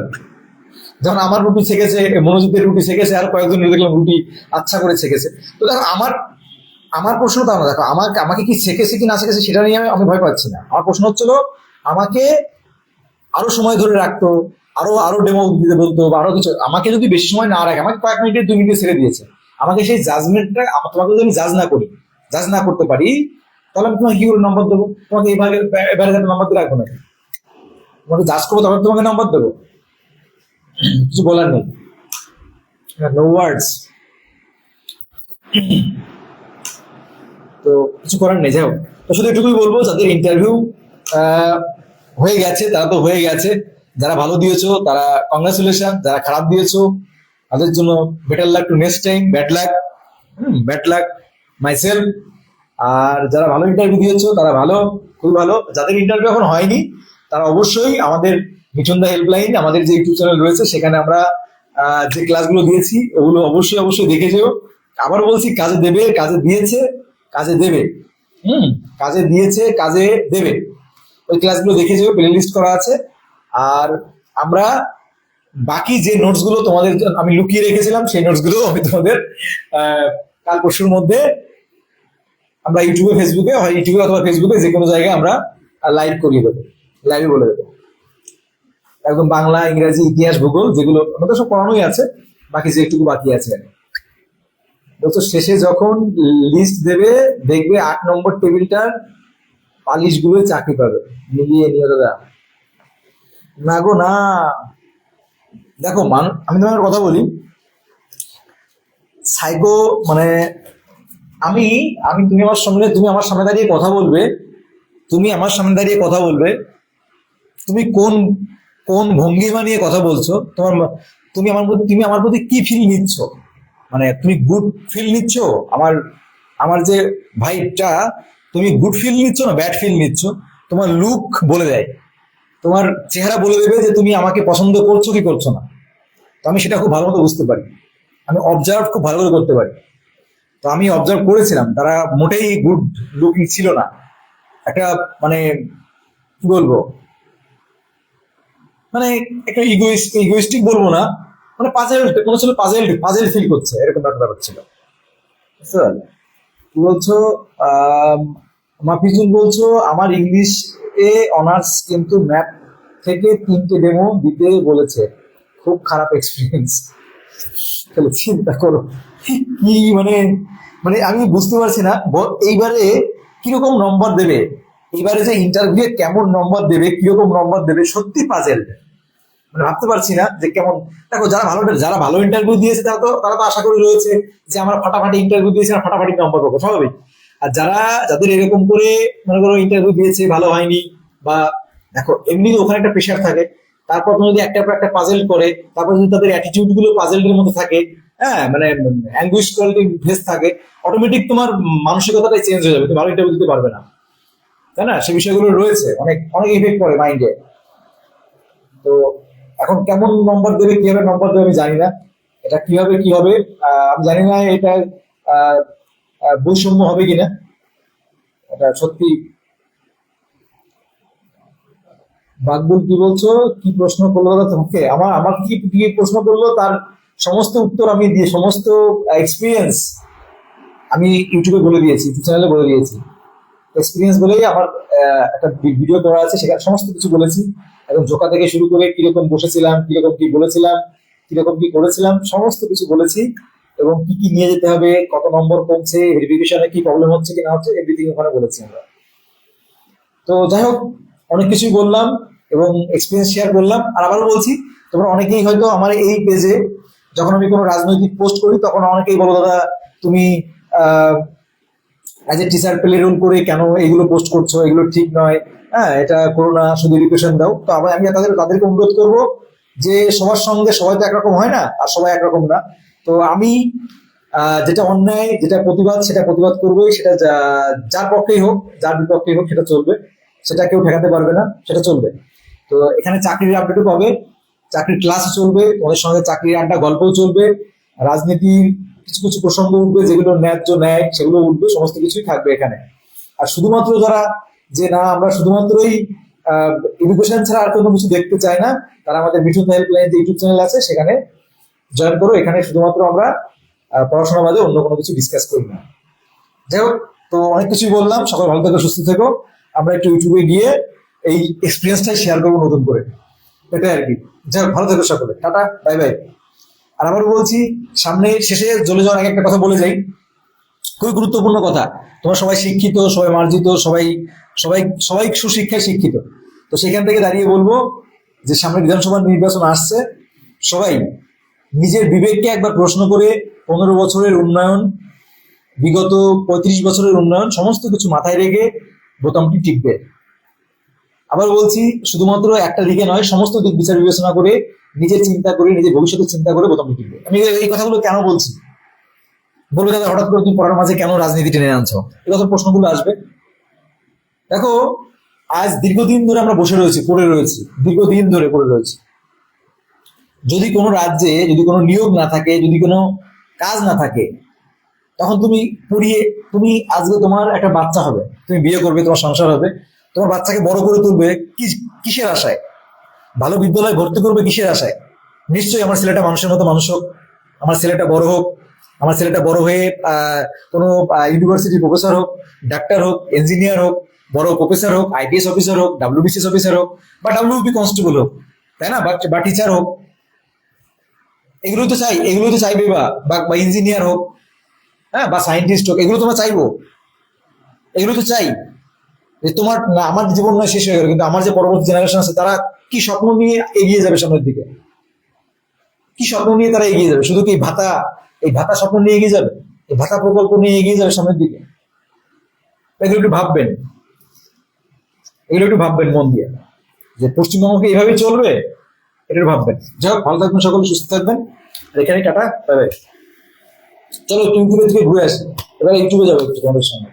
A: যখন আমার রুটি ছেঁকেছে, মনোজিতের রুটি ছেঁকেছে, আর কয়েকজন দেখলাম রুটি আচ্ছা করে ছেঁকেছে। তো দেখো, আমার প্রশ্ন তো দেখো, আমাকে কি ছেঁকেছে কি না ছেঁকেছে সেটা নিয়ে আমি ভয় পাচ্ছি না। আমার প্রশ্ন হচ্ছিল, আমাকে আরো সময় ধরে রাখতো, আরো আরো ডেমো দিতে বলতো, বা আরো কিছু। আমাকে যদি বেশি সময় না রাখে, আমাকে কয়েক মিনিটে 2 মিনিটে ছেড়ে দিয়েছে, আমাকে সেই জাজমেন্টটা, তোমাকে যদি আমি জাজ না করতে পারি, তাহলে আমি তোমাকে কি করে নম্বর দেবো? তোমাকে এবারে নম্বর দিয়ে রাখবো নাকি? তোমাকে জাজ করবো, তখন তোমাকে নম্বর দেবো? কিছু বলার নেই, নো ওয়ার্ডস। তো কিছু করার নেই। যাই হোক, তো শুধু এটুকুই বলবো, যাদের ইন্টারভিউ হয়ে গেছে তারা তো হয়ে গেছে, যারা ভালো দিয়েছো তারা কংগ্রাচুলেশন, যারা খারাপ দিয়েছো তাদের জন্য better luck to next time, bad luck myself. আর যারা ভালো ইন্টারভিউ দিয়েছো তারা ভালো, খুবই ভালো। যাদের ইন্টারভিউ এখন হয়নি তারা অবশ্যই আমাদের মিঠুন দা হেল্পলাইন, আমাদের যে ইউটিউব চ্যানেল রয়েছে সেখানে আমরা যে ক্লাসগুলো দিয়েছি ওগুলো অবশ্যই অবশ্যই দেখে যেও। আবার বলছি, কাজে দেবে, কাজে দিয়েছে, কাজে দেবে। কাজে দিয়েছে, কাজে দেবে। ওই ক্লাসগুলো দেখে যেও, প্লে লিস্ট করা আছে। আর আমরা বাকি যে নোটস গুলো তোমাদের আমি লুকিয়ে রেখেছিলাম সেই নোটস গুলো আমি তোমাদের কাল পরশুর মধ্যে আমরা ইউটিউবে, ফেসবুকে, হয় ইউটিউবে অথবা ফেসবুকে যে কোনো জায়গায় আমরা লাইভ করিয়ে দেবো, লাইভে বলে দেবো। একদম বাংলা, ইংরেজি, ইতিহাস, ভূগোল যেগুলো আমাদের সব পড়ানোই আছে, বাকি যেটুকু বাকি আছে। তো শেষে যখন লিস্ট দেবে দেখবে 8 নম্বর টেবিলটার পালিশ গুলো চাকরি পাবে, মিলিয়ে নিয়ে দাদা। না গো না, দেখো আমি তোমার কথা বলি, সাইকো মানে আমি আমি তুমি আমার সামনে দাঁড়িয়ে কথা বলবে, তুমি কোন কোন ভঙ্গিমা নিয়ে কথা বলছো, তুমি আমার প্রতি কি ফিল নিচ্ছ, মানে তুমি গুড ফিল নিচ্ছ আমার আমার যে ভাইটা, তুমি গুড ফিল নিচ্ছ না ব্যাড ফিল নিচ্ছ? তোমার লুক বলে দেয়, তোমার চেহারা বলে দেবে যে তুমি আমাকে পছন্দ করছো কি করছো না। তো আমি সেটা খুব ভালো মতো বুঝতে পারি, আমি অবজার্ভ খুব ভালো করে করতে পারি। তো আমি অবজার্ভ করেছিলাম তারা মোটেই গুড লুকিং ছিল না, একটা মানে কি বলবো, মানে একটা ইগোইস্টিক বলবো না, মানে কোনো ছিল পাজেল ফিল করছে, এরকম একটা ব্যাপার ছিল। বুঝতে পারলে? কি বলছো? মাফিজুল বলছো আমার ইংলিশ এ অনার্স, কিন্তু ম্যাথ থেকে 3টে ডেমো দিতে বলেছে, খুব খারাপ এক্সপিরিয়েন্স। তাহলে চিন্তা করো কি মানে, মানে আমি বুঝতে পারছি না এইবারে কিরকম নম্বর দেবে, এইবারে যে ইন্টারভিউ কেমন নম্বর দেবে, কিরকম নম্বর দেবে, সত্যি পাজেল। মানে ভাবতে পারছি না যে কেমন। দেখো যারা ভালো ইন্টারভিউ দিয়েছে তারা তো আশা করি রয়েছে যে আমরা ফাটাফাটি ইন্টারভিউ দিয়েছি, আমরা ফাটাফাটি নম্বর পাবো, স্বাভাবিক। আর যাদের এরকম করে মনে করো ইন্টারভিউ দিয়েছে ভালো হয়নি, বা দেখো এমনি ওখানে একটা প্রেশার থাকে, তারপর তুমি যদি একটার পর একটা পাজেল করে, তারপর যদি তাদের অ্যাটিটিউড গুলো পাজেলের মতো থাকে, হ্যাঁ মানে অ্যাঙ্গুইশ কোয়ালিটি ফেস থাকে, অটোমেটিক তোমার মানসিকতাটাই চেঞ্জ হয়ে যাবে, তুমি ভালো ইন্টারভিউ দিতে পারবে না, তাই না? সে বিষয়গুলো রয়েছে, অনেক অনেক ইফেক্ট পড়ে মাইন্ডে। তো এখন কেমন নম্বর দেবে, কিভাবে নম্বর দেবে আমি জানি না, এটা কিভাবে কি হবে আমি জানি না, এটা বৈষম্য হবে কিনা, এটা সত্যি। বাকবুল কি বলছো, কি প্রশ্ন করলো দাদা তোমাকে? আমার কি কি প্রশ্ন করলো তার সমস্ত উত্তর আমি দিয়ে, সমস্ত এক্সপিরিয়েন্স আমি ইউটিউবে বলে দিয়েছি, ইউটিউব চ্যানেলে বলে দিয়েছি। এক্সপিরিয়েন্স বলেই আমার একটা ভিডিও করা আছে, সেখানে সমস্ত কিছু বলেছি, এবং জোকা থেকে শুরু করে কিরকম বসেছিলাম, কিরকম কি বলেছিলাম, কিরকম কি করেছিলাম, সমস্ত কিছু বলেছি। এবং কি কি নিয়ে যেতে হবে, কত নম্বর কমছে, ভেরিফিকেশনে কি প্রবলেম হচ্ছে কি না হচ্ছে, এভরিথিং ওখানে বলেছি আমরা। তো যাই হোক, অনেক কিছুই বললাম এবং এক্সপিরিয়েন্স শেয়ার করলাম। আর আবারও বলছি, তোমরা অনেকেই হয়তো আমার এই পেজে যখন আমি কোনো রাজনৈতিক পোস্ট করি তখন অনেকেই বলো দাদা তুমি as a teacher play role করে কেন এগুলো পোস্ট করছো, এগুলো ঠিক নয়, হ্যাঁ এটা করো না, শুধু এডুকেশন দাও। তো আবার আমি তাদেরকে অনুরোধ করবো যে সবার সঙ্গে সবাই তো একরকম হয় না, আর সবাই একরকম না। তো আমি যেটা অন্যায়, যেটা প্রতিবাদ, সেটা প্রতিবাদ করবোই, সেটা যার পক্ষেই হোক, যার বিপক্ষেই হোক, সেটা চলবে, সেটা কেউ ঠেকাতে পারবে না, সেটা চলবে। তো এখানে চাকরির আপডেটও পাবে, চাকরির ক্লাসও চলবে, তোমাদের সঙ্গে চাকরির আড্ডা গল্পও চলবে, রাজনীতির কিছু কিছু প্রসঙ্গ উঠবে, যেগুলো ন্যায্য ন্যায় সেগুলো উঠবে, সমস্ত কিছুই থাকবে এখানে। আর শুধুমাত্র যারা যে না আমরা শুধুমাত্রই এডুকেশন ছাড়া আর কোনো কিছু দেখতে চাই না, তারা আমাদের মিঠুন হেল্পলাইন যে ইউটিউব চ্যানেল আছে সেখানে জয়েন করো। এখানে শুধুমাত্র আমরা পড়াশোনা বাদে অন্য কোনো কিছু ডিসকাস করি না। যাই হোক, তো অনেক কিছুই বললাম, সবাই ভালো থেকো, সুস্থ থেকো। আমরা একটু ইউটিউবে গিয়ে এই এক্সপিরিয়েন্সটাই শেয়ার করবো নতুন করে, এটাই আর কি। যাই হোক, ভালো থেকো সকলে, টাটা, বাই বাই। আর আবার বলছি, সামনে শেষে চলে যাওয়ার আগে একটা কথা বলে যাই, খুবই গুরুত্বপূর্ণ কথা। তোমরা সবাই শিক্ষিত, সবাই মার্জিত, সবাই সবাই সবাই সুশিক্ষায় শিক্ষিত। তো সেখান থেকে দাঁড়িয়ে বলবো যে সামনে বিধানসভা নির্বাচন আসছে, সবাই নিজের বিবেককে একবার প্রশ্ন করে 15 বছরের উন্নয়ন, বিগত 35 বছরের উন্নয়ন, সমস্ত কিছু মাথায় রেখে বোতামটি টিপবে। আবার বলছি, শুধুমাত্র একটা দিকে নয়, সমস্ত দিক বিচার বিবেচনা করে, নিজের চিন্তা করে, নিজের ভবিষ্যতের চিন্তা করে প্রথম টিপবে। আমি এই কথাগুলো কেন বলছি? বলবে দাদা হঠাৎ করে তুমি পড়ার মাঝে কেন রাজনীতি টেনে আনছো, এই কথা প্রশ্নগুলো আসবে। দেখো, আজ দীর্ঘদিন ধরে আমরা বসে রয়েছি, পড়ে রয়েছি, দীর্ঘদিন ধরে পড়ে রয়েছি। যদি কোনো রাজ্যে যদি কোনো নিয়োগ না থাকে, যদি কোনো কাজ না থাকে, তখন তুমি পড়িয়ে, তুমি আজকে তোমার একটা বাচ্চা হবে, তুমি বিয়ে করবে, তোমার সংসার হবে, তোমার বাচ্চাকে বড় করে তুলবে কিসের আশায়? ভালো বিদ্যালয়ে ভর্তি করবে কিসের আশায়? নিশ্চয়ই আমার ছেলেটা মানুষের মতো মানুষ হোক, আমার ছেলেটা বড় হোক, আমার ছেলেটা বড় হয়ে কোনো ইউনিভার্সিটি প্রফেসর হোক, ডাক্তার হোক, ইঞ্জিনিয়ার হোক, বড় প্রফেসর হোক, আইপিএস অফিসার হোক, ডাব্লিউবিসিএস অফিসার হোক, বা ডাব্লিউপি কনস্টেবল হোক, তাই না? বা টিচার হোক, এগুলো তো চাই, এগুলো তো চাইবে, বা ইঞ্জিনিয়ার হোক, হ্যাঁ, বা সায়েন্টিস্ট হোক, এগুলো তোমরা চাইবো, এগুলো তো চাই। যে তোমার না, আমার জীবন নয় শেষ হয়ে গেল, কিন্তু আমার যে পরবর্তী জেনারেশন আছে, তারা কি স্বপ্ন নিয়ে এগিয়ে যাবে সামনের দিকে? কি স্বপ্ন নিয়ে তারা এগিয়ে যাবে? শুধু কি এই ভাতা স্বপ্ন নিয়ে এগিয়ে যাবে? এই ভাতা প্রকল্প নিয়ে এগিয়ে যাবে সামনের দিকে? এগুলো একটু ভাববেন, এগুলো একটু ভাববেন মন দিয়ে, যে পশ্চিমবঙ্গকে এইভাবেই চলবে, এটা একটু ভাববেন। যাই হোক, ভালো থাকবেন, সকলে সুস্থ থাকবেন। আর এখানে টাটা, বাই বাই। চলো ইউটিউবে থেকে ঘুরে আসি, এবার ইউটিউবে যাবো একটু তোমাদের সঙ্গে।